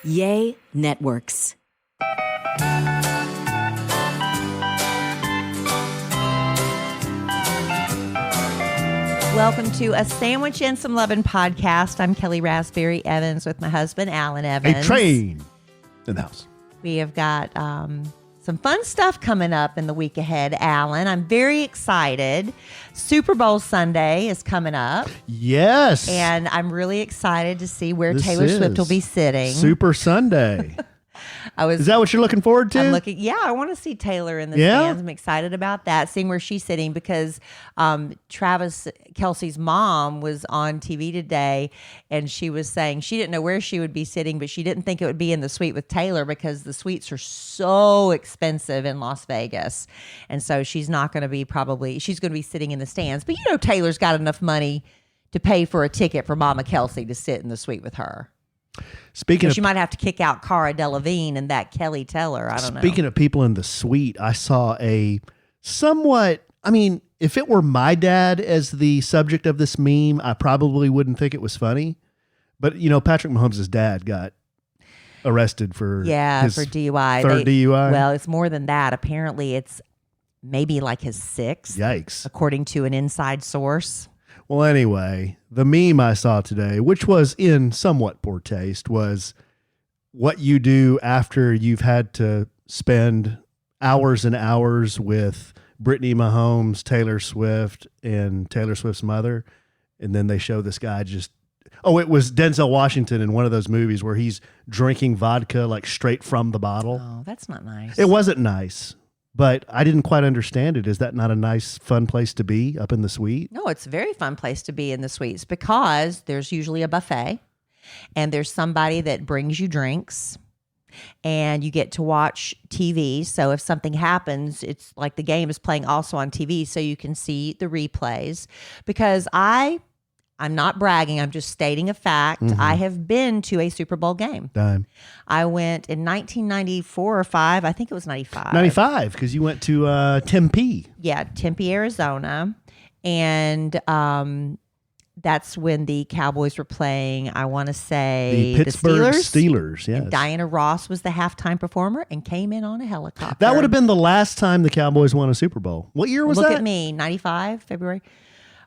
Yay Networks. Welcome to A Sandwich and Some Lovin' podcast. I'm Kelly Raspberry Evans with my husband, Alan Evans. A train in the house. We have got some fun stuff coming up in the week ahead, Alan. I'm very excited. Super Bowl Sunday is coming up. Yes. And I'm really excited to see where Taylor Swift will be sitting. Super Sunday. Is that what you're looking forward to? I want to see Taylor in the stands. I'm excited about that, seeing where she's sitting, because Travis Kelce's mom was on TV today, and she was saying she didn't know where she would be sitting, but she didn't think it would be in the suite with Taylor because the suites are so expensive in Las Vegas. And so she's not going to be she's going to be sitting in the stands. But you know, Taylor's got enough money to pay for a ticket for Mama Kelce to sit in the suite with her. She might have to kick out Cara Delevingne and that Kelly Teller. I don't know. Speaking of people in the suite, I saw if it were my dad as the subject of this meme, I probably wouldn't think it was funny. But, you know, Patrick Mahomes' dad got arrested for for DUI. Third DUI. Well, it's more than that. Apparently, it's maybe like his sixth. Yikes. According to an inside source. Well, anyway, the meme I saw today, which was in somewhat poor taste, was what you do after you've had to spend hours and hours with Brittany Mahomes, Taylor Swift, and Taylor Swift's mother. And then they show this guy it was Denzel Washington in one of those movies where he's drinking vodka like straight from the bottle. Oh, that's not nice. It wasn't nice. But I didn't quite understand it. Is that not a nice, fun place to be up in the suite? No, it's a very fun place to be in the suites because there's usually a buffet and there's somebody that brings you drinks and you get to watch TV. So if something happens, it's like the game is playing also on TV so you can see the replays. Because I'm not bragging. I'm just stating a fact. Mm-hmm. I have been to a Super Bowl game. Dime. I went in 1994 or 5. I think it was 95. 95, because you went to Tempe. Yeah, Tempe, Arizona. And that's when the Cowboys were playing, I want to say, the Pittsburgh Steelers. Yes. And Diana Ross was the halftime performer and came in on a helicopter. That would have been the last time the Cowboys won a Super Bowl. What year was that? Look at me, 95, February.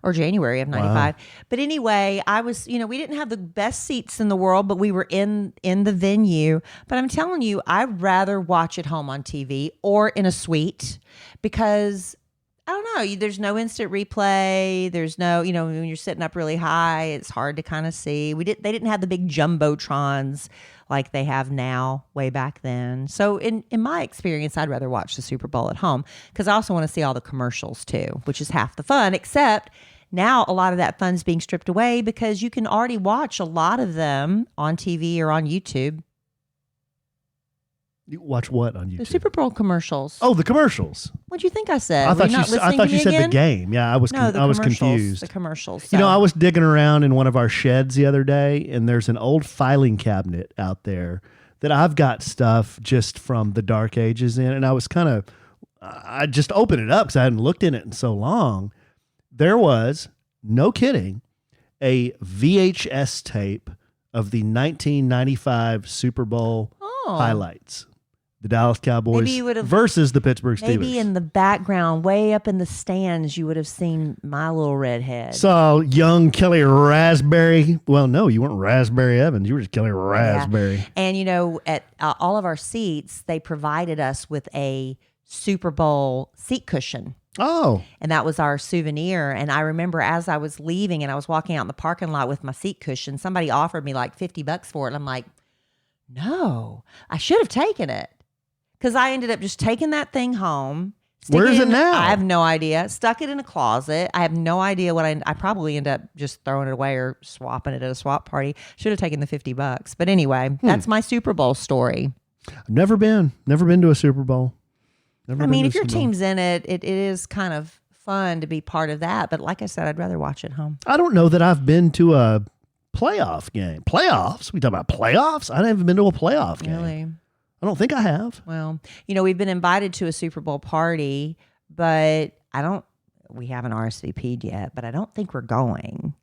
Or January of 95. Wow. But anyway, I was, we didn't have the best seats in the world, but we were in the venue. But I'm telling you, I'd rather watch at home on TV or in a suite because, I don't know, there's no instant replay. There's no, when you're sitting up really high, it's hard to kind of see. They didn't have the big jumbotrons like they have now way back then. So in my experience, I'd rather watch the Super Bowl at home because I also want to see all the commercials too, which is half the fun, except now a lot of that fun's being stripped away because you can already watch a lot of them on TV or on YouTube. You watch what on YouTube? The Super Bowl commercials. Oh, the commercials. What'd you think I said? I thought you said the game. Yeah, I was confused. The commercials. So. I was digging around in one of our sheds the other day, and there's an old filing cabinet out there that I've got stuff just from the dark ages in, and I just opened it up because I hadn't looked in it in so long. There was, no kidding, a VHS tape of the 1995 Super Bowl highlights. The Dallas Cowboys versus the Pittsburgh Steelers. Maybe in the background, way up in the stands, you would have seen my little redhead. Saw young Kelly Raspberry. Well, no, you weren't Raspberry Evans. You were just Kelly Raspberry. Yeah. And, at all of our seats, they provided us with a Super Bowl seat cushion. Oh. And that was our souvenir. And I remember as I was leaving and I was walking out in the parking lot with my seat cushion, somebody offered me like $50 for it. And I'm like, no, I should have taken it. Because I ended up just taking that thing home. Where is it now? I have no idea. Stuck it in a closet. I have no idea what I probably end up just throwing it away or swapping it at a swap party. Should have taken the $50. But anyway, that's my Super Bowl story. I've never been to a Super Bowl. If your team's in it, it is kind of fun to be part of that. But like I said, I'd rather watch at home. I don't know that I've been to a playoff game. Playoffs? We talking about playoffs? I haven't been to a playoff game. Really? I don't think I have. Well, we've been invited to a Super Bowl party, but we haven't RSVP'd yet, but I don't think we're going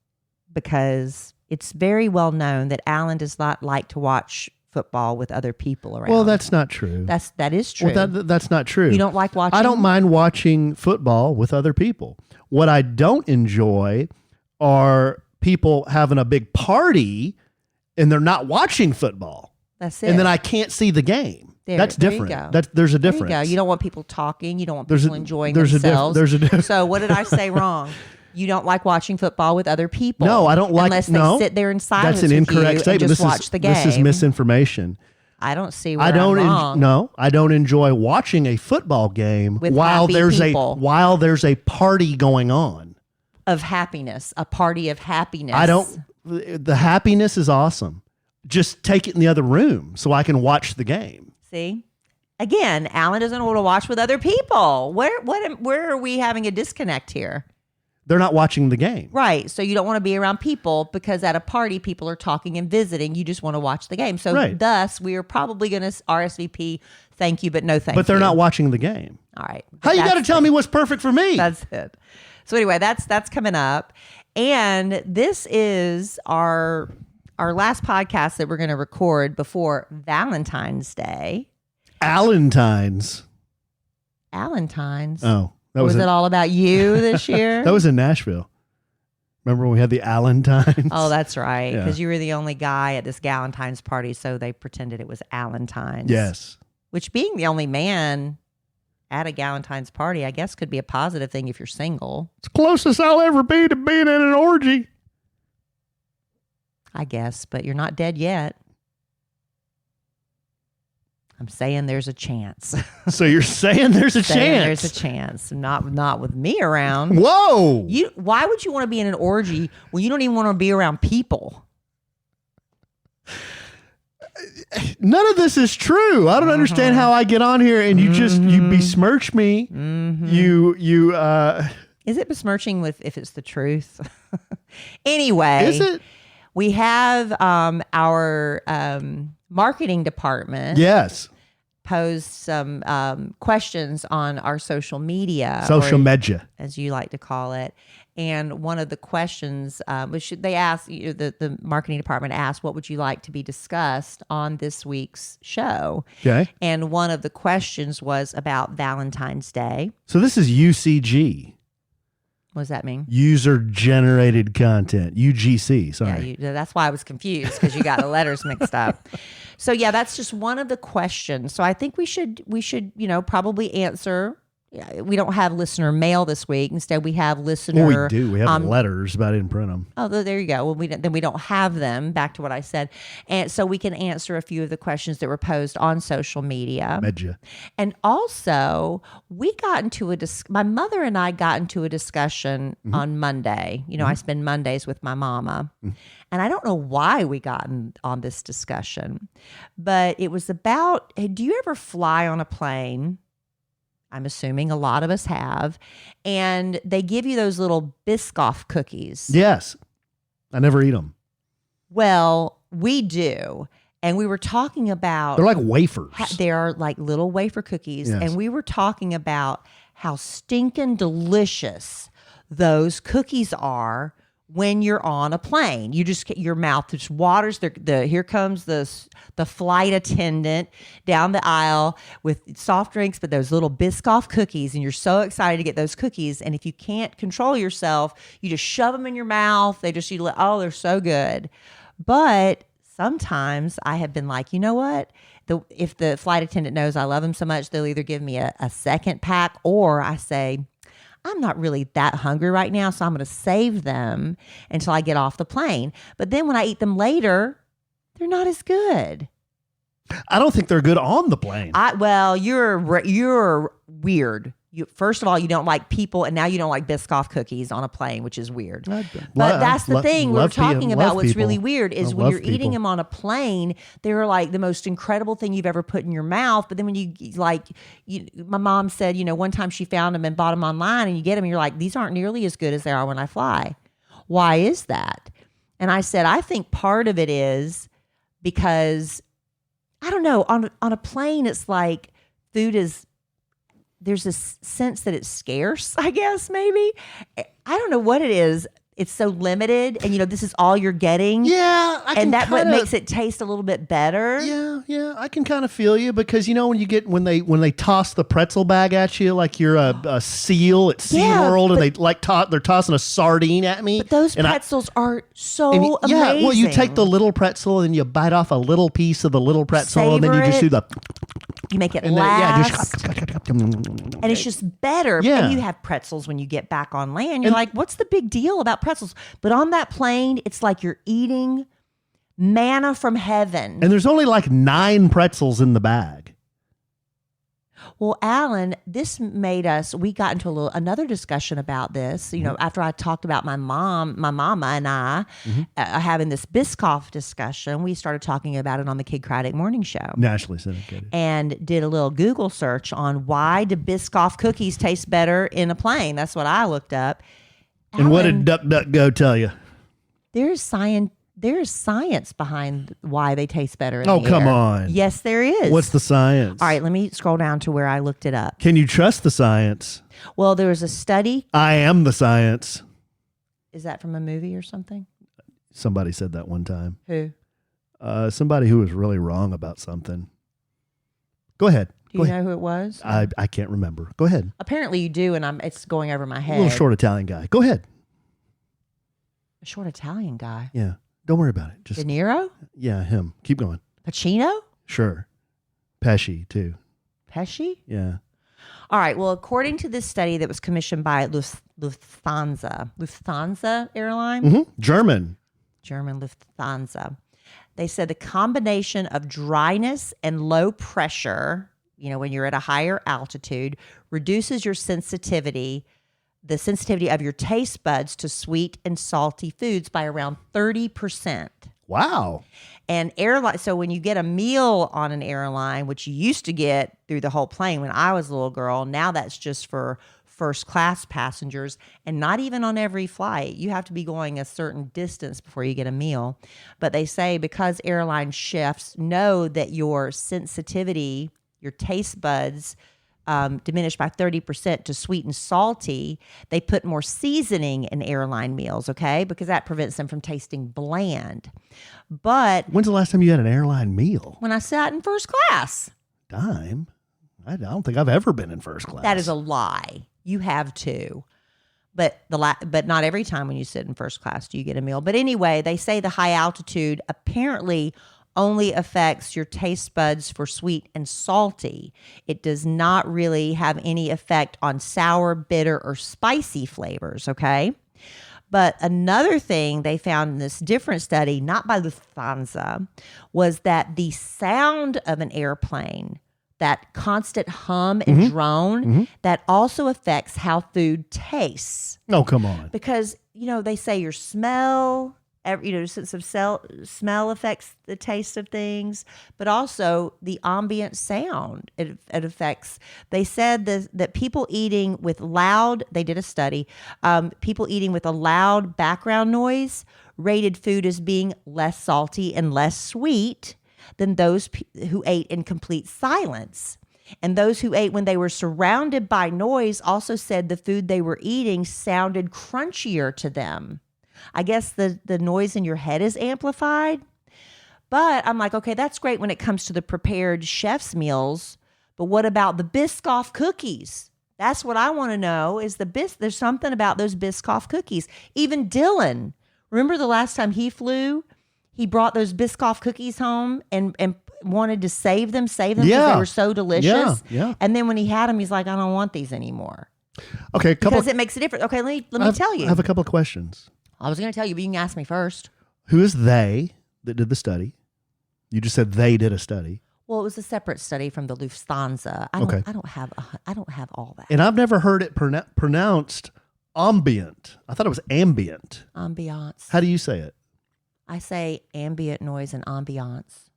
because it's very well known that Alan does not like to watch football with other people around. Well, that's not true. That is true. Well, that's not true. You don't like watching? I don't mind watching football with other people. What I don't enjoy are people having a big party and they're not watching football. That's it. And then I can't see the game. That's there different. you go. There's a There difference. you go. You don't want people talking. You don't want people enjoying there's themselves. there's a difference. So what did I say wrong? You don't like watching football with other people. No, I don't like unless they sit there in silence. That's an with incorrect you statement. And just this watch is the game. This is misinformation. I don't see where I don't I'm wrong. no, I don't enjoy watching a football game With while happy there's people. while there's a party going on. Of happiness, a party of happiness. I don't. The happiness is awesome. Just take it in the other room so I can watch the game. See. Again, Alan doesn't want to watch with other people. Where are we having a disconnect here? They're not watching the game. Right. So you don't want to be around people because at a party, people are talking and visiting. You just want to watch the game. So thus, we are probably going to RSVP, thank you, but no thank you. But they're not watching the game. All right. How you got to tell me what's perfect for me? That's it. So anyway, that's coming up. And this is our last podcast that we're going to record before Valentine's Day. Allentine's. Oh, was it all about you this year? That was in Nashville. Remember when we had the Allentines? Oh, that's right. Yeah. Because you were the only guy at this Galentine's party, so they pretended it was Allentine's. Yes. Which, being the only man at a Galentine's party, I guess could be a positive thing if you're single. It's closest I'll ever be to being in an orgy. I guess, but you're not dead yet. I'm saying there's a chance. So you're saying there's a chance? There's a chance. Not with me around. Whoa. Why would you want to be in an orgy when you don't even want to be around people? None of this is true. I don't understand how I get on here and you besmirch me. Is it besmirching if it's the truth? Anyway. Is it? We have our marketing department. Yes. Posed some questions on our social media. Social media. As you like to call it. And one of the questions, which they asked, the marketing department asked, what would you like to be discussed on this week's show? Okay. And one of the questions was about Valentine's Day. So this is UCG. What does that mean? User generated content. UGC. Sorry. Yeah, that's why I was confused because you got the letters mixed up. So yeah, that's just one of the questions. So I think we should probably answer. We don't have listener mail this week. Instead, we have listener. Well, we do. We have letters, but I didn't print them. Oh, there you go. Well, we don't have them. Back to what I said, and so we can answer a few of the questions that were posed on social media. And also, we got into my mother and I got into a discussion on Monday. I spend Mondays with my mama, and I don't know why we got on this discussion, but it was about: do you ever fly on a plane? I'm assuming a lot of us have. And they give you those little Biscoff cookies. Yes. I never eat them. Well, we do. And we were talking about... They're like wafers. They are like little wafer cookies. Yes. And we were talking about how stinking delicious those cookies are when you're on a plane. You just get your mouth just waters. Here comes the flight attendant down the aisle with soft drinks, but those little Biscoff cookies, and you're so excited to get those cookies. And if you can't control yourself, you just shove them in your mouth. They're so good. But sometimes I have been like, you know what? If the flight attendant knows I love them so much, they'll either give me a second pack, or I say, I'm not really that hungry right now, so I'm going to save them until I get off the plane. But then when I eat them later, they're not as good. I don't think they're good on the plane. You're weird. First of all, you don't like people, and now you don't like Biscoff cookies on a plane, which is weird. But that's the thing we're talking about. What's really weird is when you're eating them on a plane, they're like the most incredible thing you've ever put in your mouth. But then when my mom said, one time she found them and bought them online, and you get them, and you're like, these aren't nearly as good as they are when I fly. Why is that? And I said, I think part of it is because, I don't know, on a plane, it's like food is... There's this sense that it's scarce, I guess, maybe. I don't know what it is. it's so limited, and this is all you're getting. Yeah, and that's what makes it taste a little bit better. Yeah, I can kind of feel you because when they toss the pretzel bag at you like you're a seal at SeaWorld, and they're tossing a sardine at me. But those pretzels are so amazing. Yeah, well, you take the little pretzel and you bite off a little piece of the little pretzel, and then you just do the. You make it and last. And it's just better. Yeah. And you have pretzels when you get back on land. You're like, what's the big deal about pretzels? But on that plane, it's like you're eating manna from heaven. And there's only like 9 pretzels in the bag. Well, Alan, this made we got into another discussion about this, after I talked about my mama and I having this Biscoff discussion. We started talking about it on the Kid Craddock Morning Show. Nationally syndicated. And did a little Google search on why do Biscoff cookies taste better in a plane. That's what I looked up. And what did DuckDuckGo tell you? There's science behind why they taste better in Oh, the come air. on. Yes, there is. What's the science? All right, let me scroll down to where I looked it up. Can you trust the science? Well, there was a study. I am the science. Is that from a movie or something? Somebody said that one time. Who? Somebody who was really wrong about something. Go ahead. Do you know who it was? I can't remember. Go ahead. Apparently you do, and it's going over my head. A little short Italian guy. Go ahead. A short Italian guy. Yeah. Don't worry about it. Just De Niro? Yeah, him. Keep going. Pacino? Sure. Pesci, too. Pesci? Yeah. All right. Well, according to this study that was commissioned by Lufthansa airline. Mm-hmm. German Lufthansa. They said the combination of dryness and low pressure, when you're at a higher altitude, reduces the sensitivity of your taste buds to sweet and salty foods by around 30%. Wow. And so when you get a meal on an airline, which you used to get through the whole plane when I was a little girl, now that's just for first class passengers, and not even on every flight. You have to be going a certain distance before you get a meal. But they say because airline chefs know that your sensitivity, your taste buds, diminished by 30% to sweet and salty, they put more seasoning in airline meals, okay? Because that prevents them from tasting bland. But when's the last time you had an airline meal? when I sat in first class. Dime? I don't think I've ever been in first class. That is a lie. You have to. But not every time when you sit in first class do you get a meal. But anyway, they say the high altitude apparently only affects your taste buds for sweet and salty. It does not really have any effect on sour, bitter, or spicy flavors, okay? But another thing they found in this different study, not by Lufthansa, was that the sound of an airplane, that constant hum and drone, that also affects how food tastes. Oh, come on. Because, they say your smell, sense of smell affects the taste of things, but also the ambient sound it affects. They said that people eating with they did a study, people eating with a loud background noise rated food as being less salty and less sweet than those who ate in complete silence. And those who ate when they were surrounded by noise also said the food they were eating sounded crunchier to them. I guess the noise in your head is amplified. But I'm like, okay, that's great when it comes to the prepared chef's meals. But what about the Biscoff cookies? That's what I want to know is there's something about those Biscoff cookies. Even Dylan, remember the last time he flew? He brought those Biscoff cookies home and wanted to save them because they were so delicious. Yeah. And then when he had them, he's like, I don't want these anymore. Okay, because it makes a difference. Okay, let me tell you. I have a couple of questions. I was going to tell you, but you can ask me first. Who is they that did the study? You just said they did a study. Well, it was a separate study from the Lufthansa. I don't have all that. And I've never heard it pronounced ambient. I thought it was ambient. Ambiance. How do you say it? I say ambient noise and ambiance.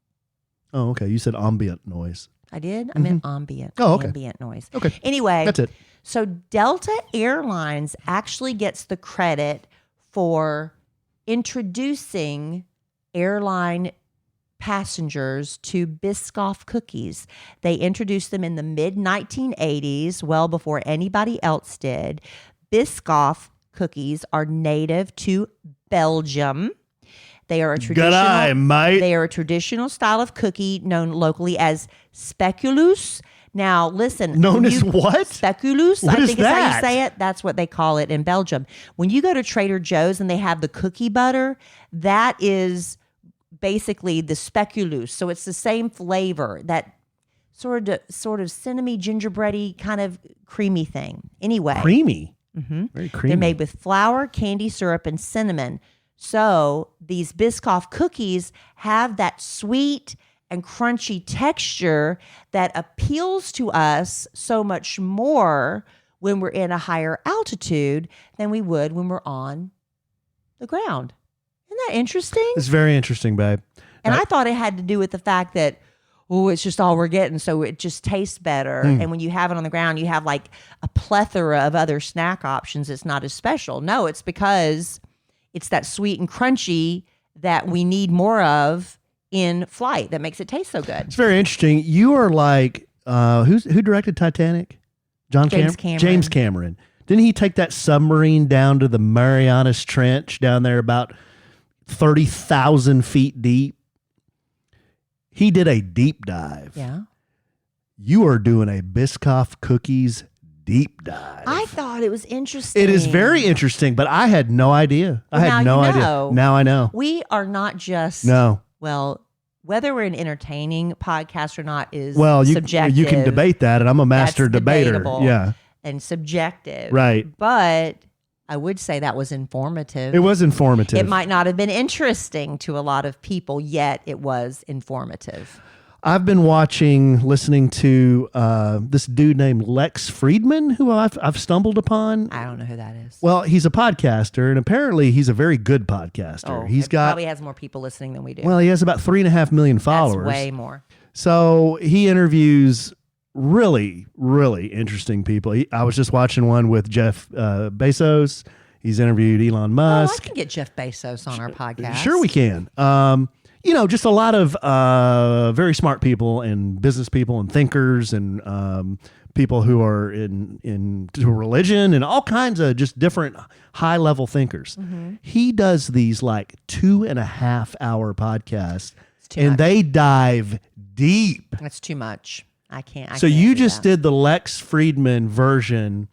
Oh, okay. You said ambient noise. I did? I meant ambient. Oh, okay. Ambient noise. Okay. Anyway. That's it. So Delta Airlines actually gets the credit for introducing airline passengers to Biscoff cookies. They introduced them in the mid-1980s, well before anybody else did. Biscoff cookies are native to Belgium. They are a Good eye, traditional. mate. They are a traditional style of cookie known locally as speculoos. Now, listen. Known as what? Speculoos. What I is think is how that? you say it. That's what they call it in Belgium. When you go to Trader Joe's and they have the cookie butter, that is basically the speculoos. So it's the same flavor, that sort of cinnamony, gingerbready kind of creamy thing. Anyway. Creamy. Very creamy. They're made with flour, candy syrup, and cinnamon. So these Biscoff cookies have that sweet and crunchy texture that appeals to us so much more when we're in a higher altitude than we would when we're on the ground. Isn't that interesting? It's very interesting, babe. And I thought it had to do with the fact that, it's just all we're getting, so it just tastes better. And when you have it on the ground, you have like a plethora of other snack options. It's not as special. No, it's because it's that sweet and crunchy that we need more of in flight that makes it taste so good. It's very interesting. You are like, who directed Titanic? James Cameron. James Cameron. Didn't he take that submarine down to the Marianas Trench down there about 30,000 feet deep? He did a deep dive. Yeah. You are doing a Biscoff cookies deep dive. I thought it was interesting. It is very interesting, but I had no idea. I had now no you idea. know. Now I know. We are not just, No. well, whether we're an entertaining podcast or not is Well, subjective. you can debate that, and I'm a master That's debater. debatable Yeah. and subjective. Right. But I would say that was informative. It was informative. It might not have been interesting to a lot of people, yet it was informative. I've been listening to this dude named Lex Friedman, who I've stumbled upon. I don't know who that is. Well, he's a podcaster, and apparently he's a very good podcaster. He's probably has more people listening than we do. Well, he has about 3.5 million followers. That's way more. So he interviews really, really interesting people. I was just watching one with Jeff Bezos. He's interviewed Elon Musk. I can get Jeff Bezos on our podcast. Sure we can. Just a lot of very smart people and business people and thinkers and people who are into religion and all kinds of just different high level thinkers. Mm-hmm. He does these like 2.5 hour podcasts and they dive deep. That's too much. I can't. So you just did the Lex Friedman version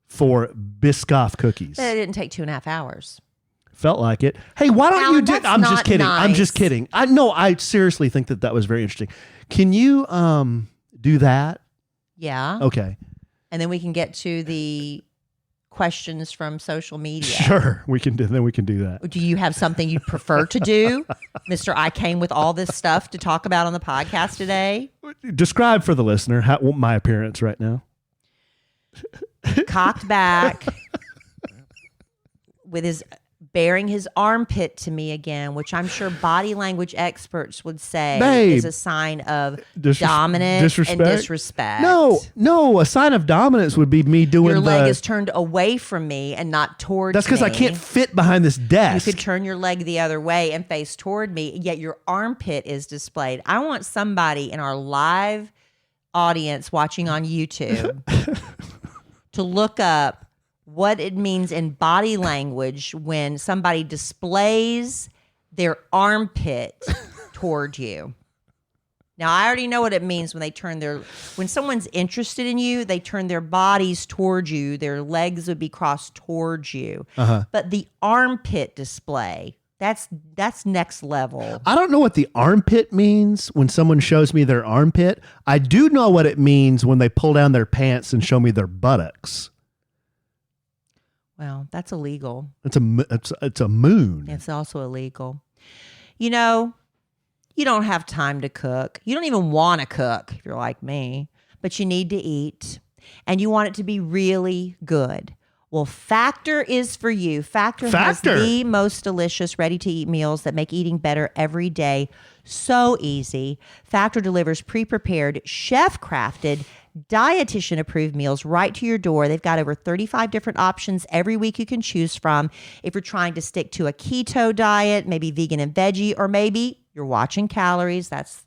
for Biscoff cookies. It didn't take 2.5 hours. Felt like it. Hey, why don't Alan, you do? that's I'm just not kidding. I'm nice. just kidding. I seriously think that was very interesting. Can you do that? Yeah. Okay. And then we can get to the questions from social media. Sure, we can do. Then we can do that. Do you have something you'd prefer to do, Mr. I came with all this stuff to talk about on the podcast today? Describe for the listener my appearance right now. Cocked back, with his baring his armpit to me again, which I'm sure body language experts would say is a sign of dominance and disrespect. No, a sign of dominance would be me doing your leg is turned away from me and not towards me. That's because I can't fit behind this desk. You could turn your leg the other way and face toward me, yet your armpit is displayed. I want somebody in our live audience watching on YouTube to look up what it means in body language when somebody displays their armpit toward you. Now, I already know what it means when someone's interested in you, they turn their bodies towards you, their legs would be crossed towards you. Uh-huh. But the armpit display, that's next level. I don't know what the armpit means when someone shows me their armpit. I do know what it means when they pull down their pants and show me their buttocks. Well, that's illegal. It's a moon. It's also illegal. You don't have time to cook. You don't even want to cook if you're like me, but you need to eat and you want it to be really good. Well, Factor is for you. Factor has the most delicious ready-to-eat meals that make eating better every day so easy. Factor delivers pre-prepared, chef-crafted, dietitian-approved meals right to your door. They've got over 35 different options every week you can choose from. If you're trying to stick to a keto diet, maybe vegan and veggie, or maybe you're watching calories, that's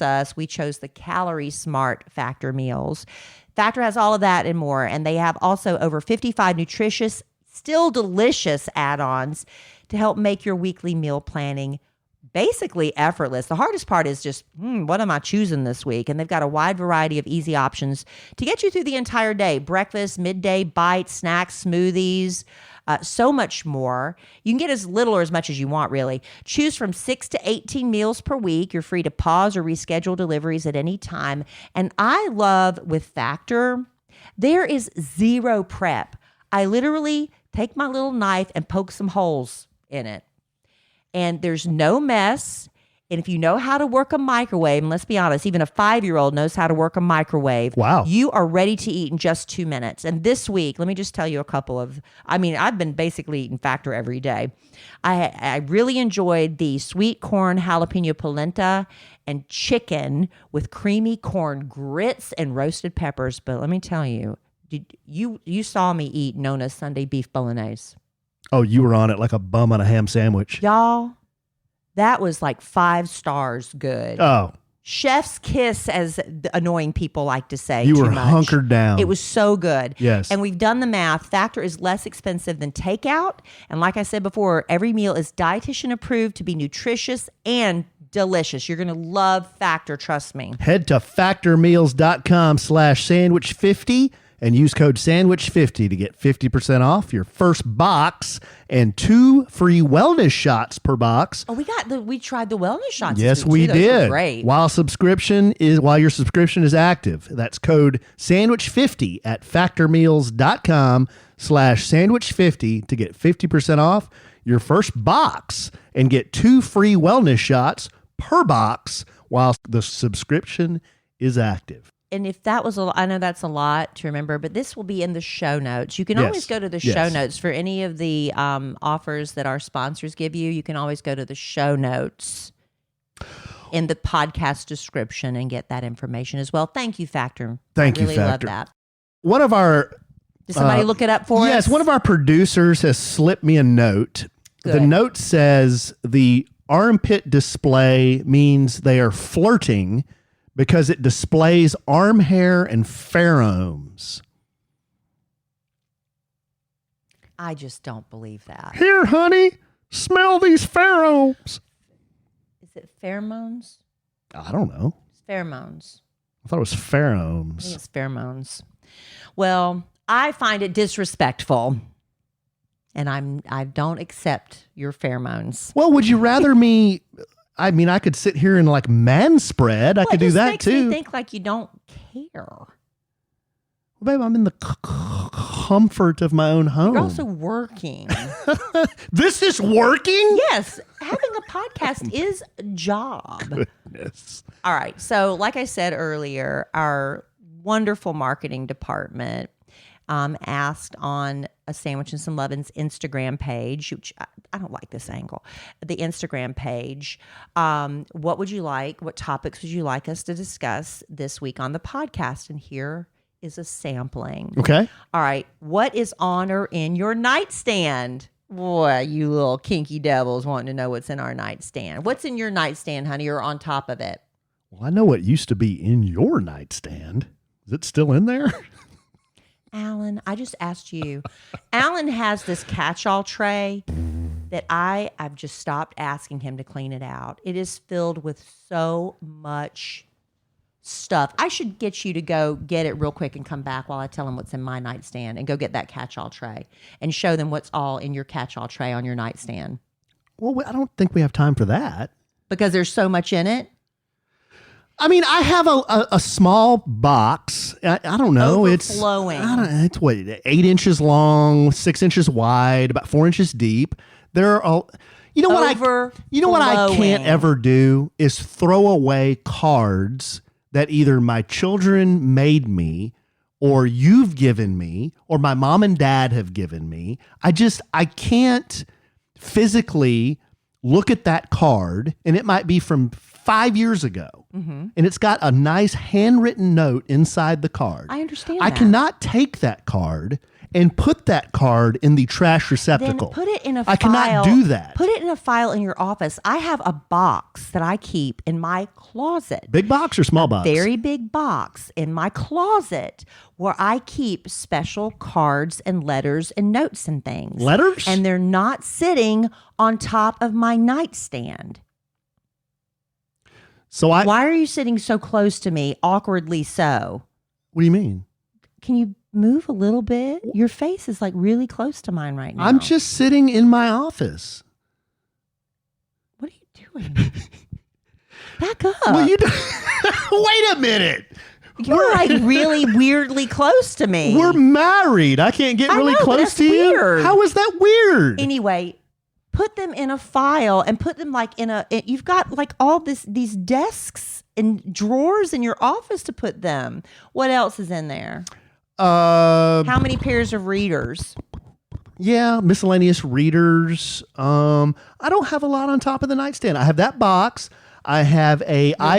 us. We chose the Calorie Smart Factor meals. Factor has all of that and more, and they have also over 55 nutritious, still delicious add-ons to help make your weekly meal planning basically effortless. The hardest part is just, what am I choosing this week? And they've got a wide variety of easy options to get you through the entire day. Breakfast, midday, bites, snacks, smoothies, so much more. You can get as little or as much as you want, really. Choose from 6 to 18 meals per week. You're free to pause or reschedule deliveries at any time. And I love with Factor, there is zero prep. I literally take my little knife and poke some holes in it. And there's no mess. And if you know how to work a microwave, and let's be honest, even a 5-year-old knows how to work a microwave. Wow. You are ready to eat in just 2 minutes. And this week, let me just tell you a couple of, I've been basically eating Factor every day. I really enjoyed the sweet corn jalapeno polenta and chicken with creamy corn grits and roasted peppers. But let me tell you, you saw me eat Nona's Sunday beef bolognese. Oh, you were on it like a bum on a ham sandwich. Y'all, that was like 5 stars good. Oh. Chef's kiss, as the annoying people like to say. You were too much. hunkered down. It was so good. Yes. And we've done the math. Factor is less expensive than takeout. And like I said before, every meal is dietitian approved to be nutritious and delicious. You're going to love Factor, trust me. Head to factormeals.com/sandwich50 and use code sandwich50 to get 50% off your first box and 2 free wellness shots per box. Oh, we tried the wellness shots. Yes, this week, we too. Those were did. great. While your subscription is active. That's code sandwich50 at factormeals.com/sandwich50 to get 50% off your first box and get 2 free wellness shots per box while the subscription is active. And if that was I know that's a lot to remember, but this will be in the show notes. You can always go to the show notes for any of the offers that our sponsors give you. You can always go to the show notes in the podcast description and get that information as well. Thank you, Factor. Thank I you, really Factor. love that. One of our Did somebody look it up for us? Yes, one of our producers has slipped me a note. Good. The note says the armpit display means they are flirting because it displays arm hair and pheromones. I just don't believe that. Here, honey, smell these pheromones. Is it pheromones? I don't know. It's pheromones. I thought it was I think pheromones. it's pheromones. Well, I find it disrespectful, and I don't accept your pheromones. Well, would you rather me? I mean, I could sit here and like manspread. I could do that too. It makes me think like you don't care. Well, babe, I'm in the comfort of my own home. You're also working. This is working? Yes, having a podcast is a job. Goodness. All right. So, like I said earlier, our wonderful marketing department asked on a Sandwich and Some Lovin's Instagram page, which I don't like this angle, the Instagram page. What would you like? What topics would you like us to discuss this week on the podcast? And here is a sampling. Okay. All right. What is on or in your nightstand? Boy, you little kinky devils wanting to know what's in our nightstand. What's in your nightstand, honey, or on top of it? Well, I know what used to be in your nightstand. Is it still in there? Alan, I just asked you. Alan has this catch-all tray that I've just stopped asking him to clean it out. It is filled with so much stuff. I should get you to go get it real quick and come back while I tell him what's in my nightstand and go get that catch-all tray and show them what's all in your catch-all tray on your nightstand. Well, I don't think we have time for that. Because there's so much in it? I mean, I have a small box. I don't know. Overflowing. It's what, 8 inches long, 6 inches wide, about 4 inches deep. There are, what I can't ever do is throw away cards that either my children made me or you've given me or my mom and dad have given me. I can't physically look at that card, and it might be from 5 years ago, and it's got a nice handwritten note inside the card. I understand I that. cannot take that card and put that card in the trash receptacle. Then put it in a file. I cannot do that. Put it in a file in your office. I have a box that I keep in my closet. Big box or small box? Very big box in my closet where I keep special cards and letters and notes and things. Letters? And they're not sitting on top of my nightstand. So Why are you sitting so close to me, awkwardly so? What do you mean? Can you move a little bit? Your face is like really close to mine right now. I'm just sitting in my office. What are you doing? Back up. Well, wait a minute. You're like really weirdly close to me. We're married. I can't get really know, but close that's to weird. you. How is that weird? Anyway, put them in a file and put them like you've got like all these desks and drawers in your office to put them. What else is in there? How many pairs of readers? Yeah, miscellaneous readers. I don't have a lot on top of the nightstand. I have that box. I have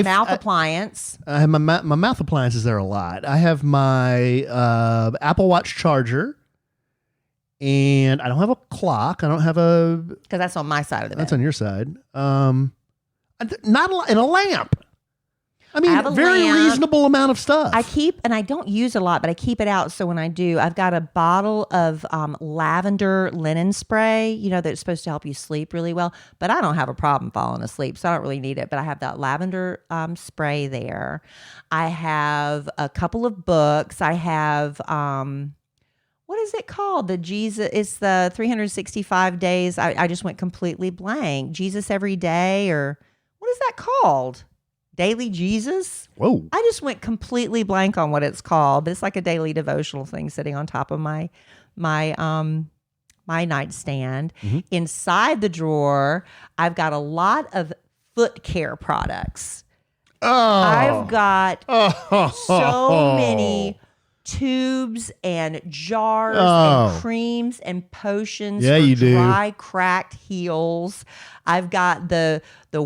mouth appliance. I have my mouth appliance is there a lot. I have my Apple Watch charger, and I don't have a clock. I don't have because that's on my side of the bed. That's on your side. Not a lot, and a lamp. I mean, I have a very lamp. reasonable amount of stuff. I keep, and I don't use a lot, but I keep it out. So when I do, I've got a bottle of lavender linen spray, that's supposed to help you sleep really well. But I don't have a problem falling asleep, so I don't really need it. But I have that lavender spray there. I have a couple of books. I have, what is it called? It's the 365 days. I just went completely blank. Jesus Every Day, or what is that called? Daily Jesus? Whoa. I just went completely blank on what it's called, but it's like a daily devotional thing sitting on top of my nightstand. Mm-hmm. Inside the drawer, I've got a lot of foot care products. Oh. I've got so many tubes and jars and creams and potions for dry, cracked heels. I've got the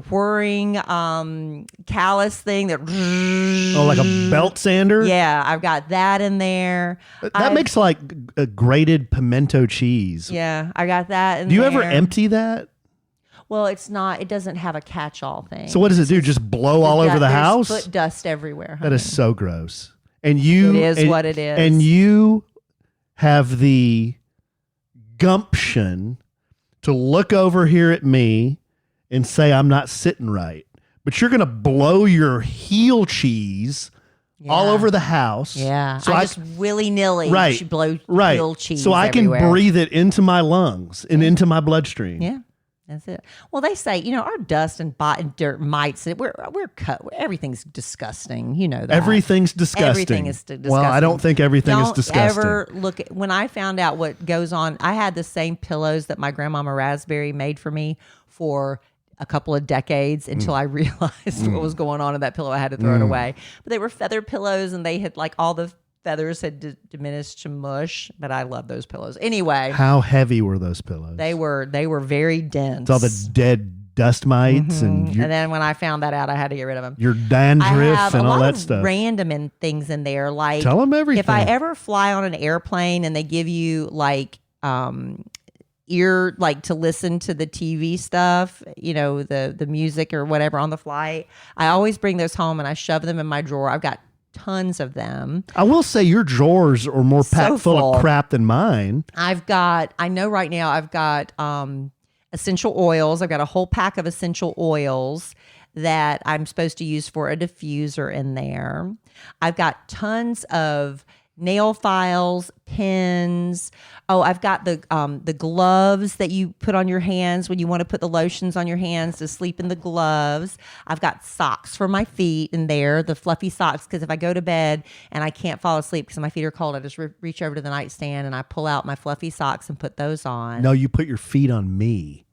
whirring callus thing that like a belt sander. Yeah, I've got that in there. That makes like a grated pimento cheese. Yeah, I got that in there. Do you ever empty that? Well, it's not. It doesn't have a catch-all thing. So what does it do? Just blow all over the house? Foot dust everywhere. Honey. That is so gross. And you, it is what it is. And you have the gumption to look over here at me and say I'm not sitting right. But you're going to blow your heel cheese all over the house. Yeah. So I just willy-nilly blow heel cheese so I everywhere. can breathe it into my lungs and into my bloodstream. Yeah. That's it. Well, they say, our dust and dirt mites, we're cut. Everything's disgusting. You know that. Everything's disgusting. Everything is disgusting. Well, I don't think everything is disgusting. Don't ever look at, when I found out what goes on, I had the same pillows that my grandmama Raspberry made for me for a couple of decades until I realized what was going on in that pillow. I had to throw it away. But they were feather pillows, and they had like all the feathers had diminished to mush, but I love those pillows. Anyway, how heavy were those pillows? They were very dense. It's all the dead dust mites, and then when I found that out, I had to get rid of them. Your dandruff and all that stuff. Random things in there, like tell them everything. If I ever fly on an airplane and they give you like ear, like to listen to the TV stuff, the music or whatever on the flight, I always bring those home and I shove them in my drawer. I've got tons of them. I will say your drawers are more packed full of crap than mine. I know right now I've got essential oils. I've got a whole pack of essential oils that I'm supposed to use for a diffuser in there. I've got tons of nail files, pins. Oh, I've got the gloves that you put on your hands when you want to put the lotions on your hands to sleep in the gloves. I've got socks for my feet in there, the fluffy socks, because if I go to bed and I can't fall asleep because my feet are cold, I just reach over to the nightstand and I pull out my fluffy socks and put those on. No, you put your feet on me.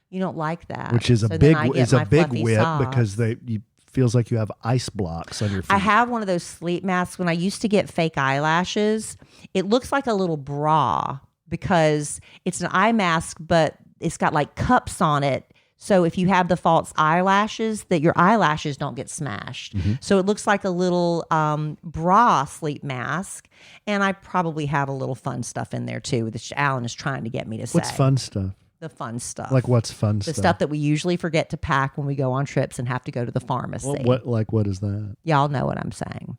You don't like that. Which is a big whip socks. Because you feels like you have ice blocks on your feet. I have one of those sleep masks. When I used to get fake eyelashes, it looks like a little bra because it's an eye mask, but it's got like cups on it So if you have the false eyelashes, that your eyelashes don't get smashed. So it looks like a little bra sleep mask. And I probably have a little fun stuff in there too, which Alan is trying to get me to say. What's fun stuff? The fun stuff. Like what's fun the stuff? The stuff that we usually forget to pack when we go on trips and have to go to the pharmacy. What is that? Y'all know what I'm saying.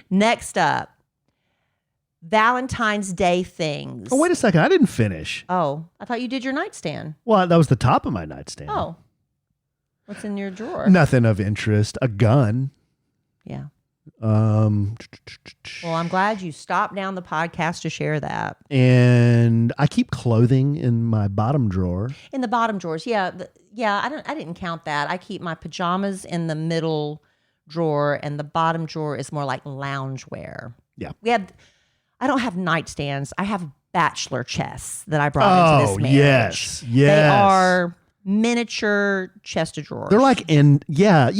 Next up, Valentine's Day things. Oh, wait a second. I didn't finish. Oh, I thought you did your nightstand. Well, that was the top of my nightstand. Oh. What's in your drawer? Nothing of interest. A gun. Yeah. Well, I'm glad you stopped down the podcast to share that. And I keep clothing in my bottom drawer. In the bottom drawers, yeah. I didn't count that. I keep my pajamas in the middle drawer, and the bottom drawer is more like loungewear. Yeah. I don't have nightstands. I have bachelor chests that I brought into this marriage. Yes. They are miniature chest of drawers. They're like yeah.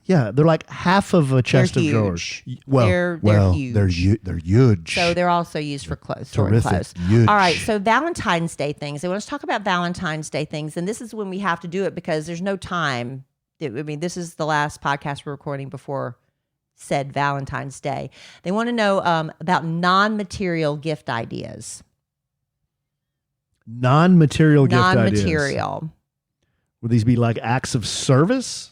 They're like half of a chest of drawers. Well, they're huge. They're huge. So they're also used for clothes. Storing clothes. Huge. All right. So Valentine's Day things. I want to talk about Valentine's Day things, and this is when we have to do it because there's no time. I mean, this is the last podcast we're recording before said Valentine's Day. They want to know about non-material gift ideas. Non-material gift ideas. Non-material. Would these be like acts of service?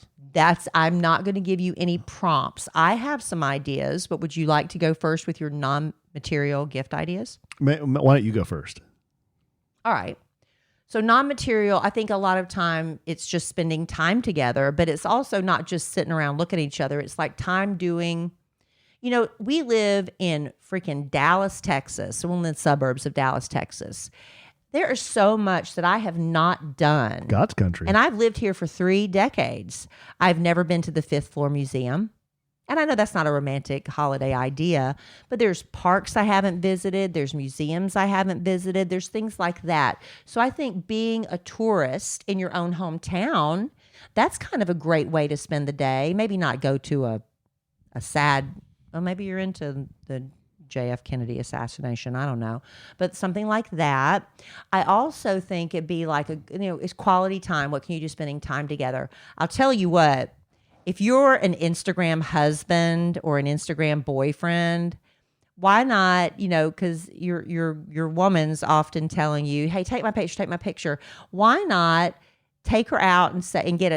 I'm not going to give you any prompts. I have some ideas, but would you like to go first with your non-material gift ideas? Why don't you go first? All right. So non-material, I think a lot of time it's just spending time together, but it's also not just sitting around looking at each other. It's like time doing, we live in freaking Dallas, Texas, one of the suburbs of Dallas, Texas. There is so much that I have not done. God's country. And I've lived here for 3 decades. I've never been to the 5th Floor Museum. And I know that's not a romantic holiday idea, but there's parks I haven't visited. There's museums I haven't visited. There's things like that. So I think being a tourist in your own hometown, that's kind of a great way to spend the day. Maybe not go to a sad, well, maybe you're into the JF Kennedy assassination. I don't know. But something like that. I also think it'd be like it's quality time. What can you do spending time together? I'll tell you what. If you're an Instagram husband or an Instagram boyfriend, why not, because your woman's often telling you, hey, take my picture. Why not take her out and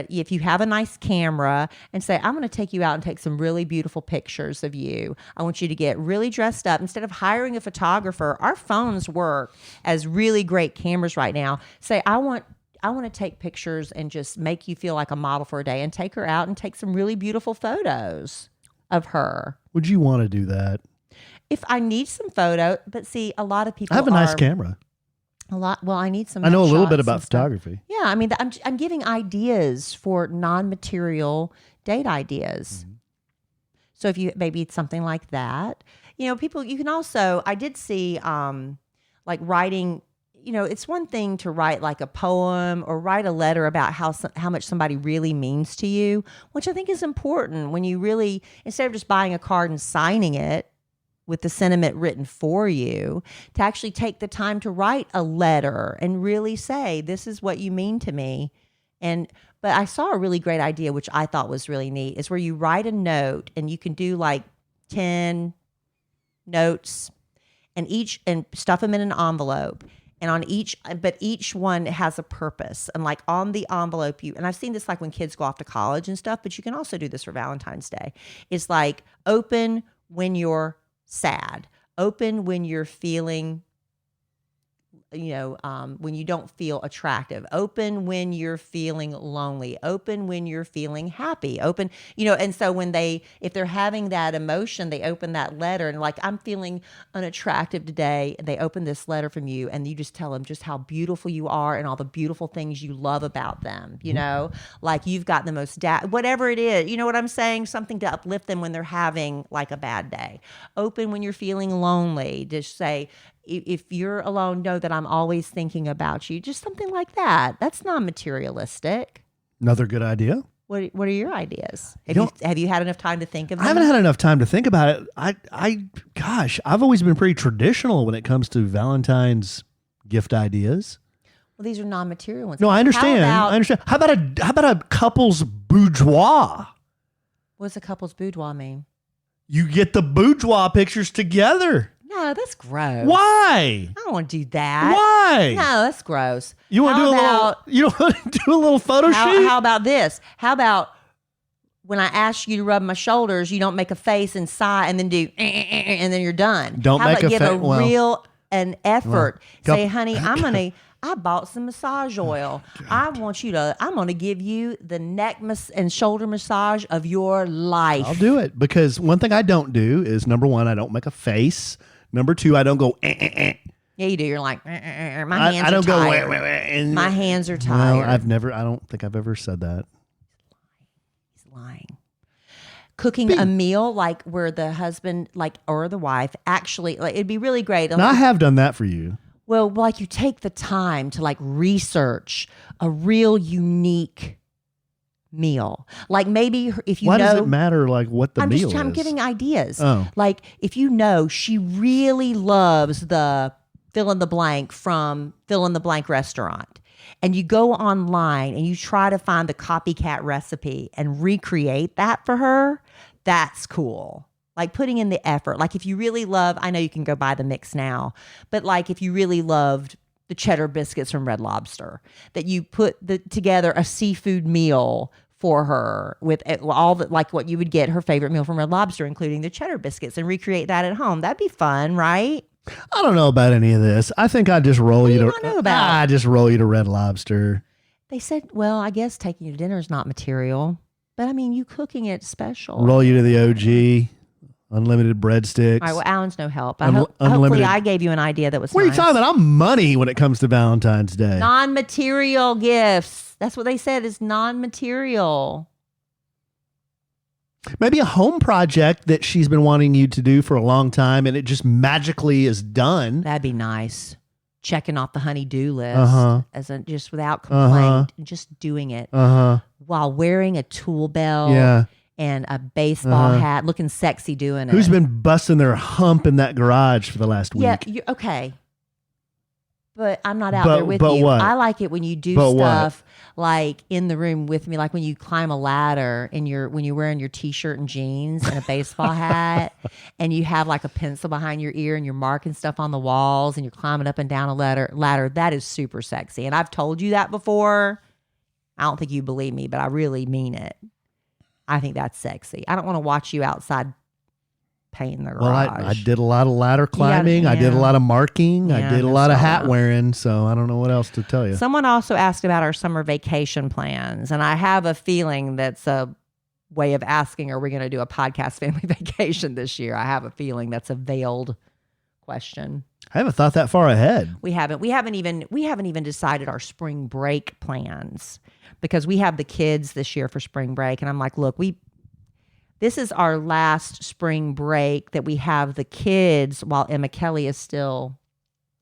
if you have a nice camera and say, I'm going to take you out and take some really beautiful pictures of you. I want you to get really dressed up. Instead of hiring a photographer, our phones work as really great cameras right now. Say, I want to take pictures and just make you feel like a model for a day, and take her out and take some really beautiful photos of her. Would you want to do that? If I need some photo, but see, a lot of people I have a nice camera. Well, I need some. I know a little shots bit about photography. Yeah, I mean, I'm giving ideas for non-material date ideas. Mm-hmm. So if you maybe it's something like that, people. You can also. I did see like writing. It's one thing to write like a poem or write a letter about how much somebody really means to you, which I think is important when you really, instead of just buying a card and signing it with the sentiment written for you, to actually take the time to write a letter and really say, this is what you mean to me. But I saw a really great idea, which I thought was really neat, is where you write a note and you can do like 10 notes and stuff them in an envelope. And each one has a purpose. And like on the envelope, and I've seen this like when kids go off to college and stuff, but you can also do this for Valentine's Day. It's like open when you're sad, open when you're feeling, when you don't feel attractive, open when you're feeling lonely, open when you're feeling happy, open, and so if they're having that emotion, they open that letter and like, I'm feeling unattractive today. And they open this letter from you and you just tell them just how beautiful you are and all the beautiful things you love about them, like you've got the most, whatever it is, you know what I'm saying? Something to uplift them when they're having like a bad day. Open when you're feeling lonely. Just say, if you're alone, know that I'm always thinking about you. Just something like that. That's not materialistic. Another good idea. What are your ideas? Have you had enough time to think of them? I haven't had enough time to think about it. Gosh, I've always been pretty traditional when it comes to Valentine's gift ideas. Well, these are non-material ones. No, I understand. I understand. How about a couple's boudoir? What's a couple's boudoir mean? You get the boudoir pictures together. No, that's gross. Why? I don't want to do that. Why? No, that's gross. You want to do a little? You don't want to do a little photo shoot? How about this? How about when I ask you to rub my shoulders, you don't make a face and sigh and then do, and then you're done. Don't how make about a give face. Real an effort. Well, Say, honey, I bought some massage oil. I'm going to give you the neck and shoulder massage of your life. I'll do it because one thing I don't do is number one, I don't make a face. Number two, I don't go. Yeah, you do. You're like, my hands I don't are tired. go. And, my hands are tired. Well, I don't think I've ever said that. He's lying. Cooking a meal like where the husband or the wife actually it'd be really great. Now, I have done that for you. Well, like you take the time to research a real unique meal. Like maybe if you Why does it matter what the meal is? I'm giving ideas. Oh. Like if she really loves the fill in the blank from fill in the blank restaurant, and you go online and you try to find the copycat recipe and recreate that for her, that's cool. Like putting in the effort. Like if you really love, I know you can go buy the mix now, but if you really loved the cheddar biscuits from Red Lobster, that you put together a seafood meal for her with all the, what you would get her favorite meal from Red Lobster, including the cheddar biscuits, and recreate that at home. That'd be fun, right? I don't know about any of this. I think I just roll you to. I just roll you to Red Lobster. They said, well, I guess taking you to dinner is not material, but I mean, you cooking it special. Roll you to the OG. Unlimited breadsticks. All right, well, Alan's no help. Unlimited. Hopefully I gave you an idea that was What nice. are you talking about? I'm money when it comes to Valentine's Day. Non-material gifts. That's what they said is non-material. Maybe a home project that she's been wanting you to do for a long time and it just magically is done. That'd be nice. Checking off the honey-do list just without complaint, just doing it while wearing a tool belt. Yeah. And a baseball hat, looking sexy doing it. Who's been busting their hump in that garage for the last week? Yeah, okay. But I'm not out there with you. What? I like it when you do stuff in the room with me, like when you climb a ladder and when you're wearing your t-shirt and jeans and a baseball hat and you have a pencil behind your ear and you're marking stuff on the walls and you're climbing up and down a ladder. That is super sexy. And I've told you that before. I don't think you believe me, but I really mean it. I think that's sexy. I don't want to watch you outside painting the garage. Well, I did a lot of ladder climbing. I did a lot of marking. I did a lot of hat wearing. So I don't know what else to tell you. Someone also asked about our summer vacation plans. And I have a feeling that's a way of asking, are we going to do a podcast family vacation this year? I have a feeling that's a veiled question. I haven't thought that far ahead. We haven't even decided our spring break plans because we have the kids this year for spring break. And I'm like, look, this is our last spring break that we have the kids while Kellie is still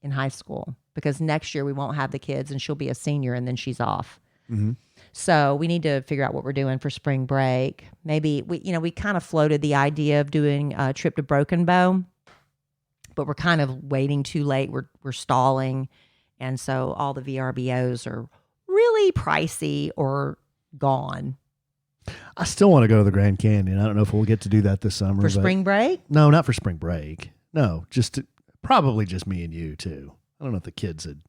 in high school, because next year we won't have the kids and she'll be a senior and then she's off. Mm-hmm. So we need to figure out what we're doing for spring break. Maybe we kind of floated the idea of doing a trip to Broken Bow, but we're kind of waiting too late. We're stalling. And so all the VRBOs are really pricey or gone. I still want to go to the Grand Canyon. I don't know if we'll get to do that this summer. For spring break? No, not for spring break. No, probably just me and you too. I don't know if the kids would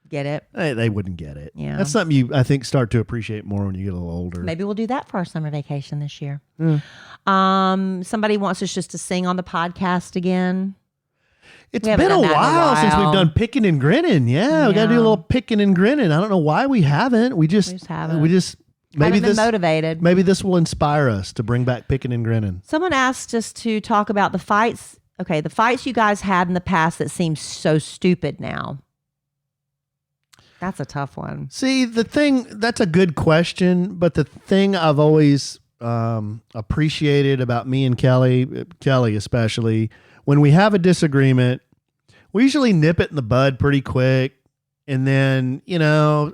get it. They wouldn't get it. Yeah. That's something I think start to appreciate more when you get a little older. Maybe we'll do that for our summer vacation this year. Somebody wants us just to sing on the podcast again. It's been a while since we've done picking and grinning. Yeah, we got to do a little picking and grinning. I don't know why we haven't. We just haven't. Maybe been motivated. Maybe this will inspire us to bring back picking and grinning. Someone asked us to talk about the fights. Okay, the fights you guys had in the past that seem so stupid now. That's a tough one. See, that's a good question, but the thing I've always appreciated about me and Kellie especially, when we have a disagreement, we usually nip it in the bud pretty quick. And then,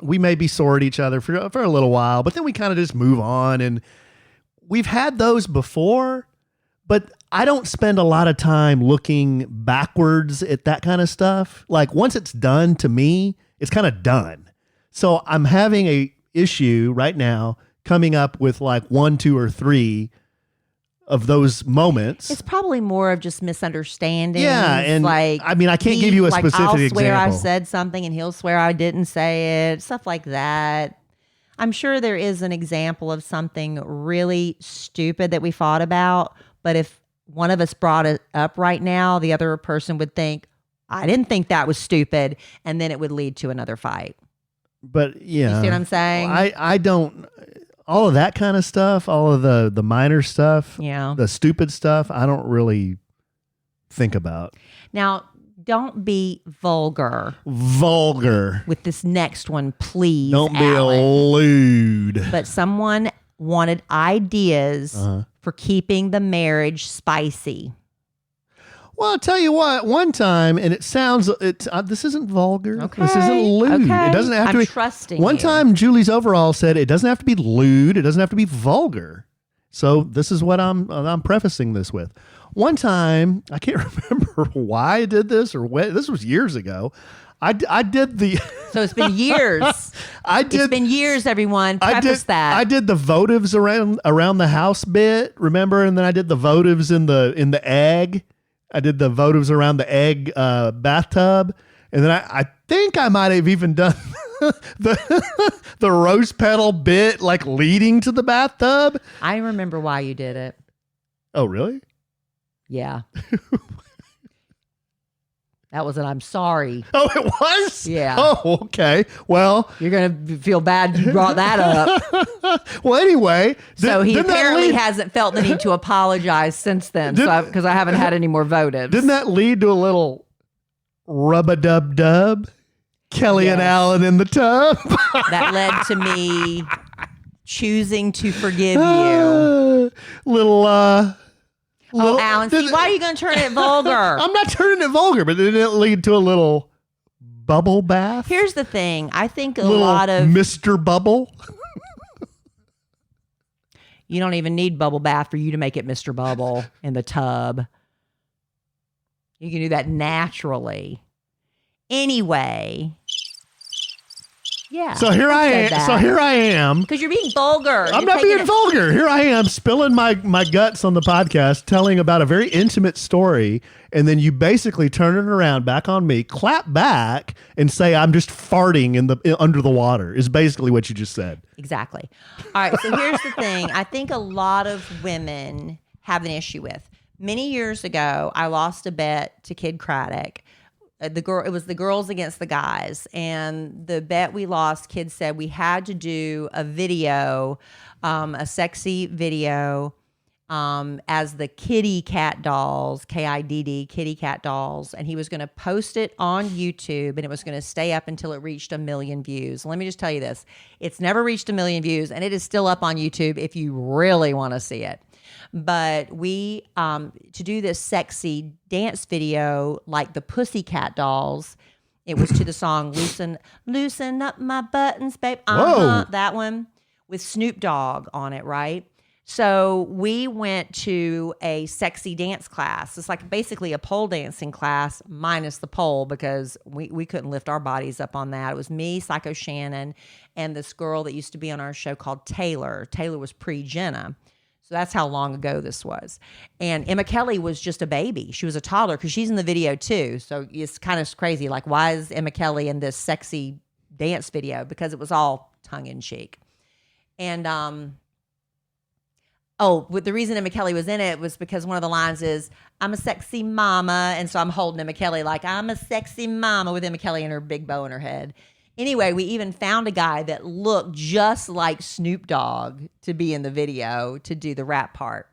we may be sore at each other for a little while, but then we kind of just move on. And we've had those before, but I don't spend a lot of time looking backwards at that kind of stuff. Like once it's done, to me, it's kind of done. So I'm having a issue right now coming up with like 1, 2, or 3 of those moments. It's probably more of just misunderstandings. Yeah, and like, I mean, I can't give you a specific I'll swear I example. said something and he'll swear I didn't say it, stuff like that. I'm sure there is an example of something really stupid that we fought about, but if one of us brought it up right now, the other person would think, I didn't think that was stupid, and then it would lead to another fight. But yeah, You see what I'm saying? I don't, all of that kind of stuff, all of the minor stuff, Yeah. the stupid stuff, I don't really think about. Now, don't be vulgar Vulgar. with this next one, please. Don't be Alan. lewd. But someone wanted ideas Uh-huh. for keeping the marriage spicy. Well, I'll tell you what, one time, and it sounds, this isn't vulgar. Okay. This isn't lewd. Okay. It doesn't have to I'm be. trusting One you. time, Julie's overall said it doesn't have to be lewd. It doesn't have to be vulgar. So this is what I'm prefacing this with. One time, I can't remember why I did this or when. This was years ago. I did the. So it's been years. It's been years, everyone. Preface that. I did the votives around the house bit, remember? And then I did the votives in the egg. I did the votives around the egg bathtub. And then I think I might have even done the rose petal bit like leading to the bathtub. I remember why you did it. Oh, really? Yeah. That was an I'm sorry. Oh, it was? Yeah. Oh, okay. Well, You're going to feel bad you brought that up. well, anyway. So he didn't that apparently lead- hasn't felt the need to apologize since then because I haven't had any more votives. Didn't that lead to a little rub-a-dub-dub? Kellie and Yes. Allen in the tub? That led to me choosing to forgive you. Little, Oh, Alan, see, why are you going to turn it vulgar? I'm not turning it vulgar, but didn't it lead to a little bubble bath? Here's the thing. I think a Little lot of... Mr. Bubble? You don't even need bubble bath for you to make it Mr. Bubble in the tub. You can do that naturally. Anyway. Yeah. So here I am. Because you're being vulgar. I'm not being vulgar. Here I am spilling my guts on the podcast, telling about a very intimate story, and then you basically turn it around back on me, clap back, and say I'm just farting under the water. Is basically what you just said. Exactly. All right. So here's the thing. I think a lot of women have an issue with. Many years ago, I lost a bet to Kid Craddock. It was the girls against the guys, and the bet we lost, Kid said we had to do a video, a sexy video, as the kitty cat dolls, KIDD, kitty cat dolls, and he was going to post it on YouTube, and it was going to stay up until it reached 1 million views. Let me just tell you this: it's never reached 1 million views, and it is still up on YouTube if you really want to see it. But we, to do this sexy dance video like the Pussycat Dolls, it was to the song Loosen Up My Buttons, Babe. Whoa. That one with Snoop Dogg on it, right? So we went to a sexy dance class. It's like basically a pole dancing class minus the pole because we couldn't lift our bodies up on that. It was me, Psycho Shannon, and this girl that used to be on our show called Taylor. Taylor was pre-Jenna. So that's how long ago this was. And Emma Kelly was just a baby. She was a toddler because she's in the video too. So it's kind of crazy. Like, why is Emma Kelly in this sexy dance video? Because it was all tongue-in-cheek. And, the reason Emma Kelly was in it was because one of the lines is, I'm a sexy mama. And so I'm holding Emma Kelly like, I'm a sexy mama with Emma Kelly and her big bow in her head. Anyway, we even found a guy that looked just like Snoop Dogg to be in the video to do the rap part.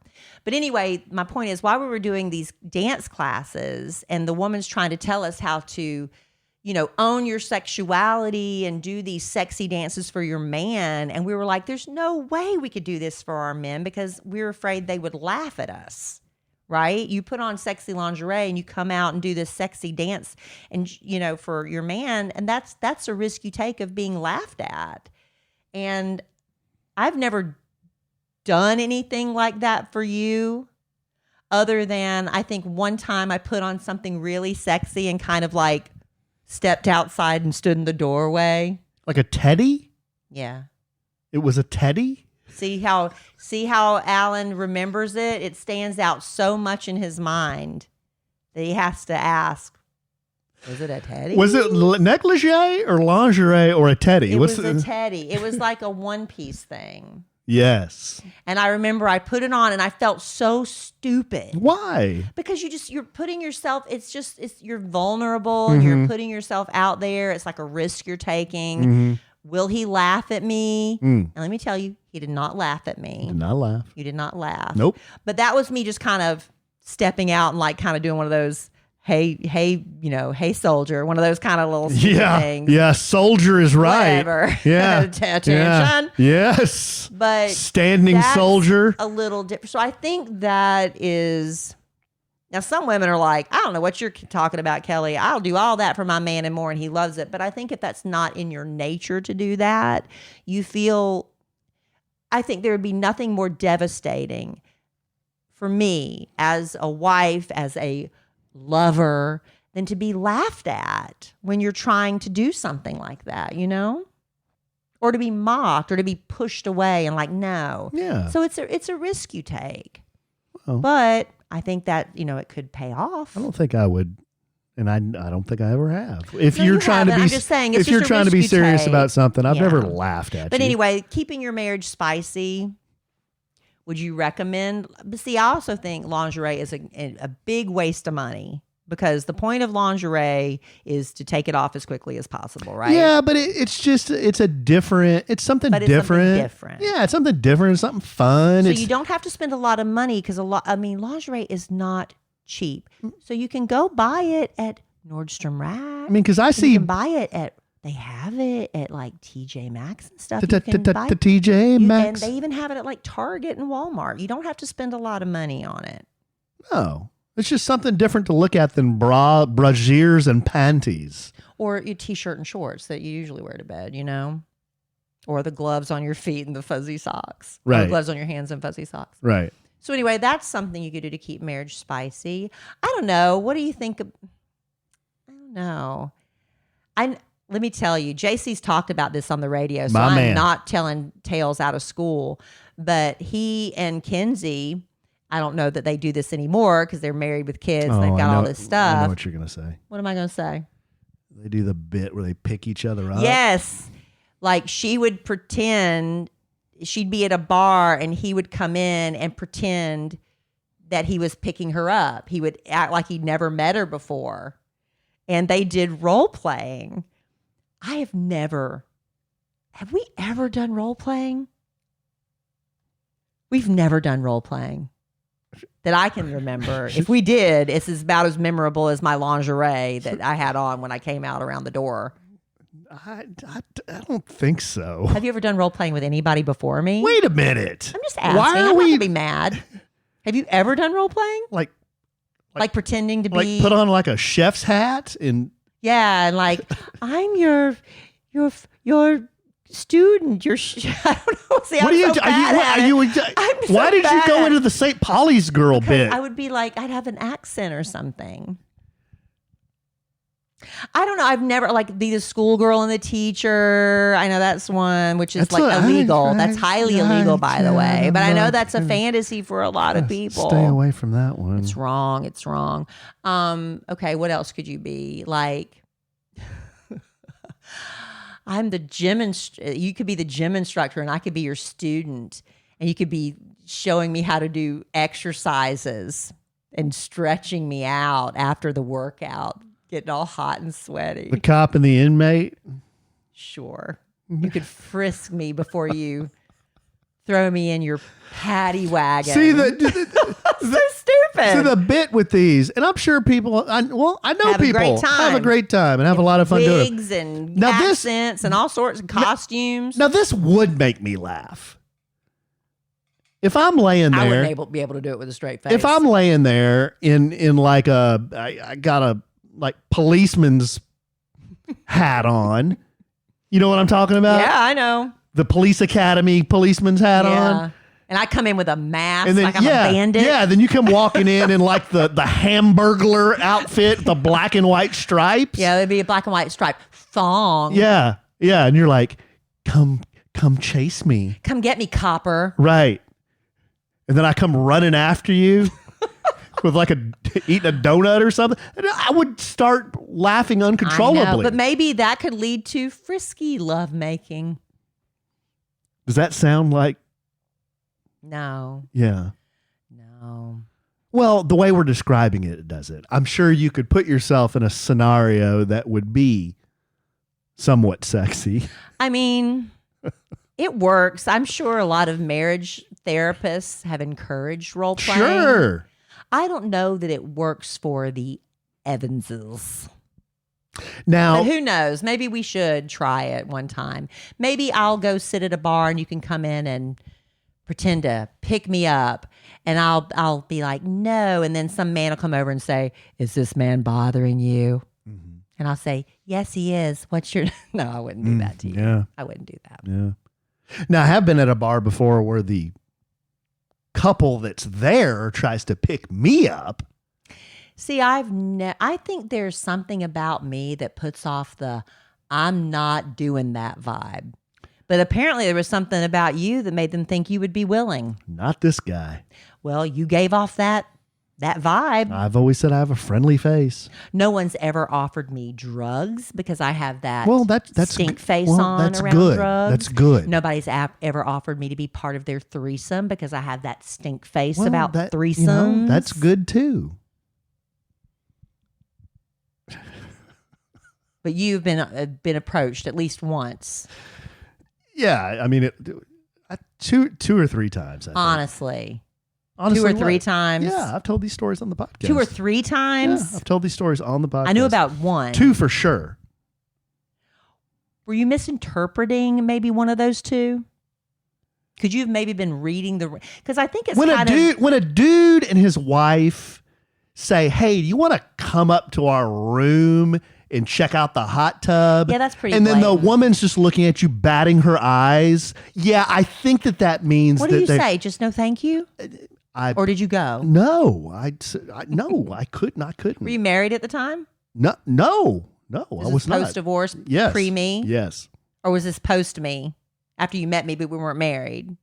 But anyway, my point is, while we were doing these dance classes and the woman's trying to tell us how to, own your sexuality and do these sexy dances for your man. And we were like, there's no way we could do this for our men because we were afraid they would laugh at us. Right? You put on sexy lingerie and you come out and do this sexy dance and, for your man. And that's a risk you take of being laughed at. And I've never done anything like that for you other than I think one time I put on something really sexy and kind of like stepped outside and stood in the doorway. Like a teddy? Yeah. It was a teddy? See how Alan remembers it? It stands out so much in his mind that he has to ask, was it a teddy? Was it negligee or lingerie or a teddy? It was a teddy. It was like a one-piece thing. Yes. And I remember I put it on and I felt so stupid. Why? Because you're putting yourself, you're vulnerable and you're putting yourself out there. It's like a risk you're taking. Will he laugh at me? And let me tell you, he did not laugh at me. Did not laugh. You did not laugh. Nope. But that was me just kind of stepping out and like kind of doing one of those, hey, soldier, one of those kind of little things. Yeah, soldier is right. Whatever. Yeah. Attention. Yeah. Yes. But standing that's soldier. A little different. So I think that is, now some women are like, I don't know what you're talking about, Kelly. I'll do all that for my man and more, and he loves it. But I think if that's not in your nature to do that, I think there would be nothing more devastating for me as a wife, as a lover, than to be laughed at when you're trying to do something like that, or to be mocked or to be pushed away and like, no. Yeah. So it's a risk you take. Well, but I think that, it could pay off. I don't think I would, and I don't think I ever have. If No, you're you trying haven't. to be, I'm just saying, it's if you're just a trying to be risk you serious take. about something, I've Yeah. never laughed at But you. anyway, keeping your marriage spicy, would you recommend? But see, I also think lingerie is a big waste of money, because the point of lingerie is to take it off as quickly as possible, right? Yeah, but it's something different. But it's something different. Yeah, it's something different. It's something fun. So you don't have to spend a lot of money, because lingerie is not cheap. So you can go buy it at Nordstrom Rack. because I You see can buy it they have it at like TJ Maxx and stuff. You can buy the TJ and Maxx. they even have it at like Target and Walmart. You don't have to spend a lot of money on it. No, it's just something different to look at than brasiers and panties. Or your t-shirt and shorts that you usually wear to bed, or the gloves on your feet and the fuzzy socks. Or Right. the gloves on your hands and fuzzy socks. Right. So anyway, that's something you could do to keep marriage spicy. I don't know. What do you think? I don't know. Let me tell you, JC's talked about this on the radio, so I'm not telling tales out of school. But he and Kenzie, I don't know that they do this anymore because they're married with kids. Oh, They've got all this I stuff. know what you're gonna say. What am I going to say? They do the bit where they pick each other up. Yes. Like she would pretend she'd be at a bar and he would come in and pretend that he was picking her up. He would act like he'd never met her before. And they did role playing. Have we ever done role playing? We've never done role playing that I can remember. If we did, it's about as memorable as my lingerie that I had on when I came out around the door. I don't think so. Have you ever done role playing with anybody before me? Wait a minute. I'm just asking. Why are I'm not we gonna be mad. Have you ever done role playing? like Pretending to like be put on like a chef's hat and and like I'm your student. I don't know. See, what I'm are you? so bad at it. I'm so why did you bad go at into the St. Polly's girl bit? I would be like, I'd have an accent or something. I don't know. I've never be the schoolgirl and the teacher. I know that's one, which is illegal. That's highly illegal, by the way. But I know that's a fantasy for a lot of people. Stay away from that one. It's wrong. It's wrong. Okay, what else could you be? Like, I'm the gym you could be the gym instructor and I could be your student. And you could be showing me how to do exercises and stretching me out after the workout, getting all hot and sweaty. The cop and the inmate. Sure. You could frisk me before you throw me in your paddy wagon. See so stupid. See the bit with these, and I'm sure people. I know have people a great time. have a great time and have a lot of fun doing it. Wigs and Now accents and all sorts of costumes. Now this would make me laugh. If I'm laying there, I wouldn't be able to do it with a straight face. if I'm laying there in like I got a policeman's hat on. You know what I'm talking about? Yeah, I know. The police academy policeman's hat on. And I come in with a mask, And then, like I'm a bandit. Yeah, then you come walking in like the Hamburglar outfit, the black and white stripes. Yeah, it'd be a black and white stripe thong. Yeah. Yeah, and you're like, come chase me. Come get me, copper. Right. And then I come running after you with like eating a donut or something. And I would start laughing uncontrollably. I know, but maybe that could lead to frisky lovemaking. Does that sound like? No. Yeah. No. Well, the way we're describing it does it. I'm sure you could put yourself in a scenario that would be somewhat sexy. I mean, it works. I'm sure a lot of marriage therapists have encouraged role playing. Sure. I don't know that it works for the Evanses. Now, But who knows? Maybe we should try it one time. Maybe I'll go sit at a bar and you can come in and pretend to pick me up, and I'll be like, no, and then some man will come over and say, is this man bothering you? Mm-hmm. And I'll say, yes, he is. What's your? No, I wouldn't do that to you. Yeah. I wouldn't do that. Yeah. Now, I have been at a bar before where the couple that's there tries to pick me up. See, I think there's something about me that puts off the I'm not doing that vibe. But apparently there was something about you that made them think you would be willing. Not this guy. Well, you gave off that vibe. I've always said I have a friendly face. No one's ever offered me drugs because I have that that's stink face well, on that's around good. drugs. That's good. Nobody's ever offered me to be part of their threesome because I have that stink face Well, about threesomes. You know, that's good too. But you've been approached at least once. Yeah, I mean, two or three times. I think. Honestly, 2 Honestly, or 3 what? times. Yeah, I've told these stories on the podcast. 2 or 3 times. Yeah, I've told these stories on the podcast. I knew about one. 2 for sure. Were you misinterpreting maybe one of those 2? Could you have maybe been reading because I think it's when a dude and his wife say, "Hey, do you want to come up to our room and check out the hot tub?" Yeah, that's pretty And then the blatant. woman's just looking at you, batting her eyes. Yeah, I think that means What that do you say? Just no, thank you. Or did you go? No, I couldn't. I couldn't. Were you married at the time? No, I was not. Post divorce. Yes. Pre me. Yes. Or was this post me? After you met me, but we weren't married.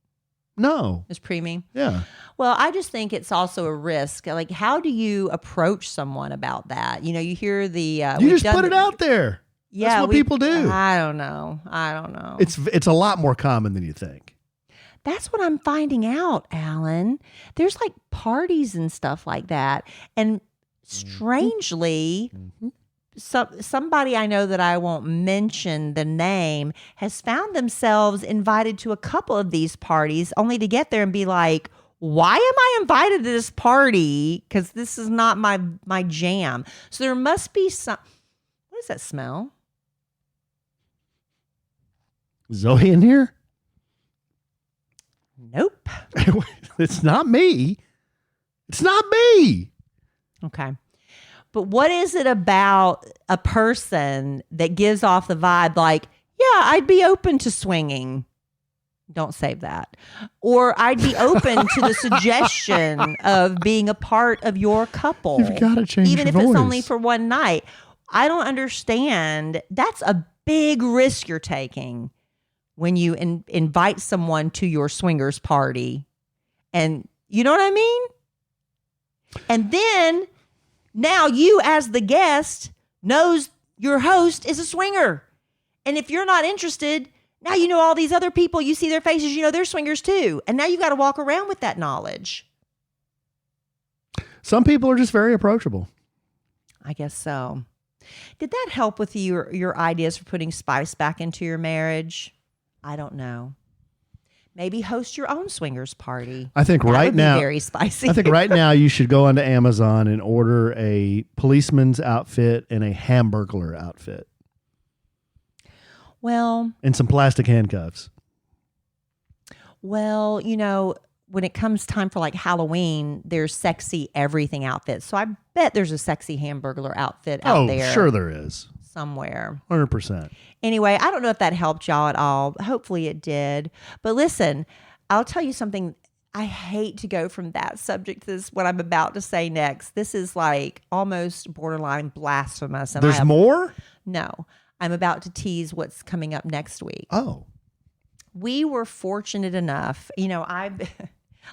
No. It was pre me. Yeah. Well, I just think it's also a risk. Like, how do you approach someone about that? You know, you hear the You just put it out there. Yeah, That's what people do. I don't know. It's a lot more common than you think. That's what I'm finding out, Alan. There's like parties and stuff like that, and strangely. Mm-hmm. Somebody I know that I won't mention the name has found themselves invited to a couple of these parties only to get there and be like, why am I invited to this party? Because this is not my jam. So there must be some, what does that smell? Zoe in here? Nope. It's not me. It's not me. Okay. But what is it about a person that gives off the vibe like, yeah, I'd be open to swinging? Don't save that. Or I'd be open to the suggestion of being a part of your couple. You've got to change even your if voice. it's only for one night. I don't understand. That's a big risk you're taking when you invite someone to your swingers party. And you know what I mean? And then now you as the guest knows your host is a swinger. And if you're not interested, now you know all these other people, you see their faces, you know they're swingers too. And now you got to walk around with that knowledge. Some people are just very approachable. I guess so. Did that help with your ideas for putting spice back into your marriage? I don't know. Maybe host your own swingers party. I think That right would be now, very spicy. I think right now you should go onto Amazon and order a policeman's outfit and a hamburglar outfit Well, and some plastic handcuffs. Well, you know, when it comes time for like Halloween, there's sexy everything outfits. So I bet there's a sexy hamburglar outfit out there. Sure there is. Somewhere. 100%. Anyway, I don't know if that helped y'all at all. Hopefully it did. But listen, I'll tell you something. I hate to go from that subject to this, what I'm about to say next. This is like almost borderline blasphemous. And There's more? No. I'm about to tease what's coming up next week. Oh. We were fortunate enough,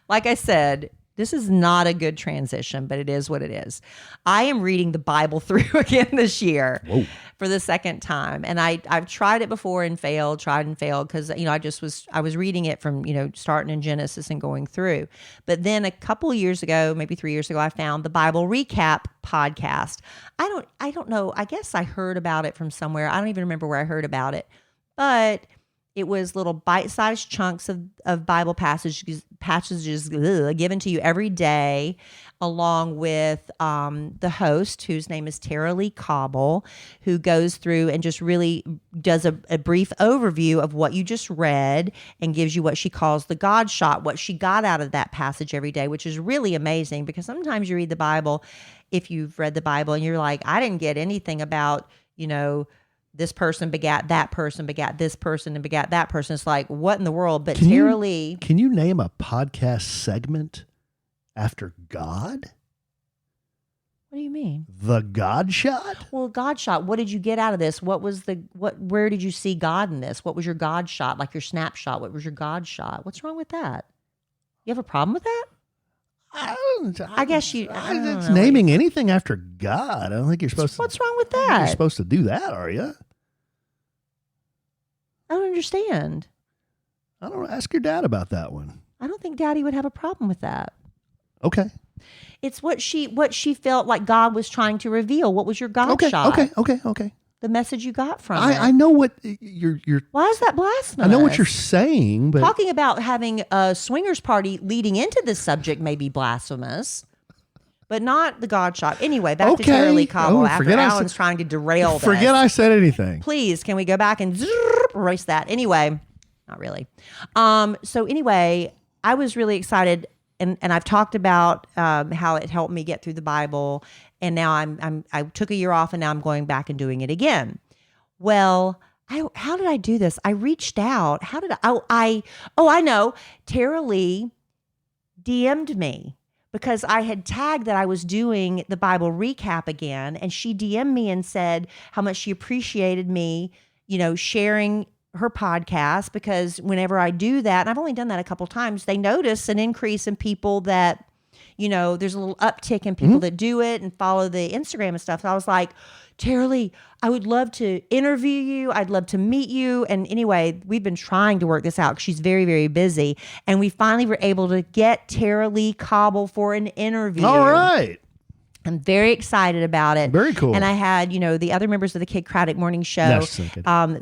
like I said, this is not a good transition, but it is what it is. I am reading the Bible through again this year for the second time. And I've tried it before and tried and failed because, I was reading it from, starting in Genesis and going through. But then a couple of years ago, maybe 3 years ago, I found the Bible Recap podcast. I don't know. I guess I heard about it from somewhere. I don't even remember where I heard about it, but it was little bite-sized chunks of Bible passages given to you every day, along with the host, whose name is Tara Lee Cobble, who goes through and just really does a brief overview of what you just read and gives you what she calls the God shot, what she got out of that passage every day, which is really amazing because sometimes you read the Bible, if you've read the Bible, and you're like, I didn't get anything about, this person begat that person, begat this person, and begat that person. It's like, what in the world? But Tara Lee. Can you name a podcast segment after God? What do you mean? The God shot? Well, God shot. What did you get out of this? Where did you see God in this? What was your God shot? Like your snapshot. What was your God shot? What's wrong with that? You have a problem with that? I guess you. It's naming anything after God. I don't think you're supposed to. What's wrong with that? You're supposed to do that, are you? I don't understand. I don't know. Ask your dad about that one. I don't think Daddy would have a problem with that. Okay. It's what she felt like God was trying to reveal. What was your God shot? Okay. The message you got from it. I know what you're. Why is that blasphemous? I know what you're saying, but talking about having a swingers party leading into this subject may be blasphemous, but not the God shot. Anyway, back to Tara Lee Cobble after Alan's trying to derail this. Forget I said anything. Please, can we go back and erase that? Anyway, not really. So anyway, I was really excited, and I've talked about how it helped me get through the Bible. And now I took a year off, and now I'm going back and doing it again. Well, how did I do this? I reached out. How did I know. Tara Lee DM'd me because I had tagged that I was doing the Bible recap again. And she DM'd me and said how much she appreciated me, sharing her podcast, because whenever I do that, and I've only done that a couple times, they notice an increase in people that, there's a little uptick in people that do it and follow the Instagram and stuff. So I was like, Tara Lee, I would love to interview you. I'd love to meet you. And anyway, we've been trying to work this out because she's very, very busy. And we finally were able to get Tara Lee Cobble for an interview. All right. I'm very excited about it. Very cool. And I had, the other members of the Kid Craddock Morning Show.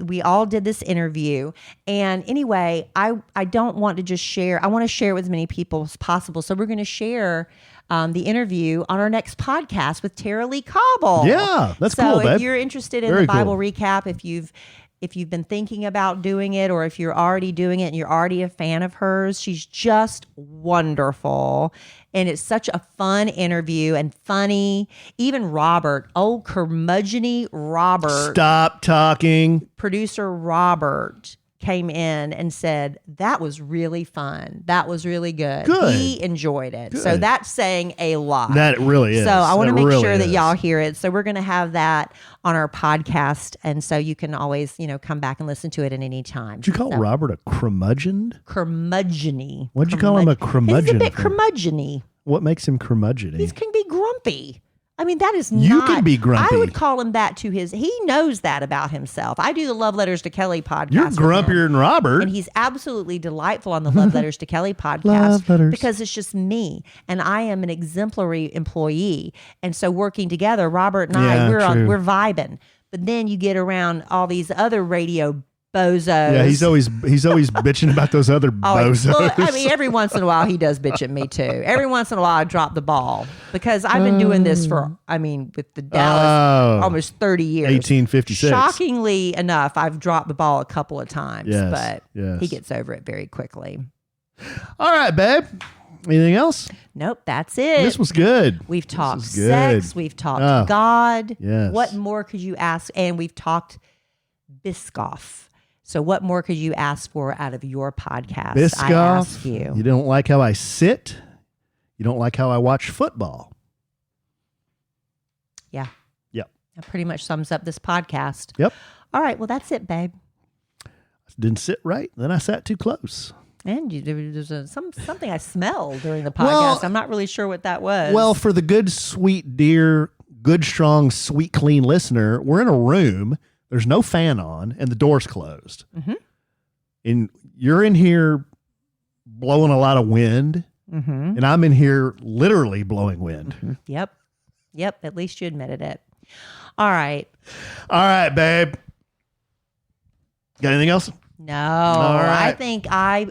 We all did this interview. And anyway, I don't want to just share. I want to share it with as many people as possible. So we're going to share the interview on our next podcast with Tara Lee Cobble. Yeah, that's cool, So babe. if you're interested in the Bible recap, if you've been thinking about doing it, or if you're already doing it and you're already a fan of hers, she's just wonderful. And it's such a fun interview and funny. Even Robert, old curmudgeon-y Robert. Stop talking. Producer Robert came in and said, that was really fun. That was really good. Good. He enjoyed it. Good. So that's saying a lot. That really is. So I want to make really sure that is. y'all hear it. So we're going to have that on our podcast. And so you can always, come back and listen to it at any time. Did you call Robert a curmudgeon? Curmudgeon-y. What'd you call him a curmudgeon? He's a bit for? curmudgeon-y. What makes him curmudgeon-y? He can be grumpy. I mean, that is You not... can be grumpy. I would call him that to his... He knows that about himself. I do the Love Letters to Kelly podcast. You're with grumpier him, than Robert. and he's absolutely delightful on the Love Letters to Kelly podcast. Love letters. Because it's just me, and I am an exemplary employee. And so working together, Robert and I, we're vibing. But then you get around all these other radio bozos. Yeah, he's always bitching about those other bozos. Well, I mean, every once in a while he does bitch at me too. Every once in a while I drop the ball because I've been doing this for, with the Dallas almost 30 years. 1856. Shockingly enough, I've dropped the ball a couple of times, Yes, but yes. he gets over it very quickly. All right, babe. Anything else? Nope, that's it. This was good. We've talked This was good. sex. We've talked God. Yes. What more could you ask? And we've talked Biscoff. So what more could you ask for out of your podcast? Biscoff. I ask you. You don't like how I sit. You don't like how I watch football. Yeah. Yep. That pretty much sums up this podcast. Yep. All right. Well, that's it, babe. Didn't sit right. Then I sat too close. And there's something I smelled during the podcast. Well, I'm not really sure what that was. Well, for the good, sweet, dear, good, strong, sweet, clean listener, we're in a room. There's no fan on, and the door's closed. Mm-hmm. And you're in here blowing a lot of wind, and I'm in here literally blowing wind. Mm-hmm. Yep. At least you admitted it. All right, babe. Got anything else? No, right. I think I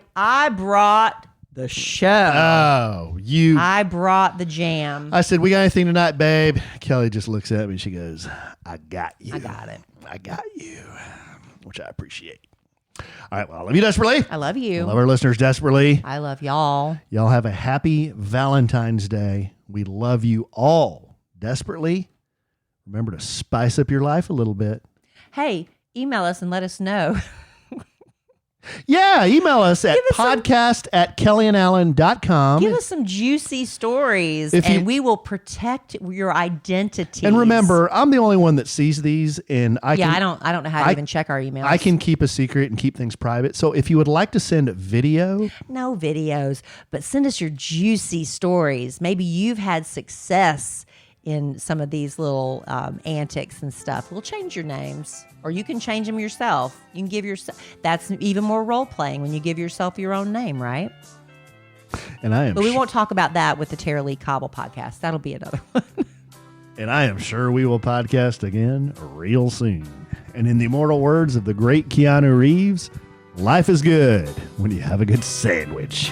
brought the show. Oh, I brought the jam. I said, we got anything tonight, babe? Kelly just looks at me and she goes, I got you. I got it. I got you, which I appreciate. All right, well, I love you desperately. I love you. I love our listeners desperately. I love y'all. Y'all have a happy Valentine's Day. We love you all desperately. Remember to spice up your life a little bit. Hey, email us and let us know. Yeah, email us at podcast@kellyandallen.com. Give us some juicy stories, we will protect your identity. And remember, I'm the only one that sees these, and I don't know how to even check our emails. I can keep a secret and keep things private. So if you would like to send video, no videos, but send us your juicy stories. Maybe you've had success in some of these little antics and stuff. We'll change your names, or you can change them yourself. You can give yourself. That's even more role playing when you give yourself your own name, right? And I am. But we won't talk about that with the Tara Lee Cobble podcast. That'll be another one. And I am sure we will podcast again real soon. And in the immortal words of the great Keanu Reeves, life is good when you have a good sandwich.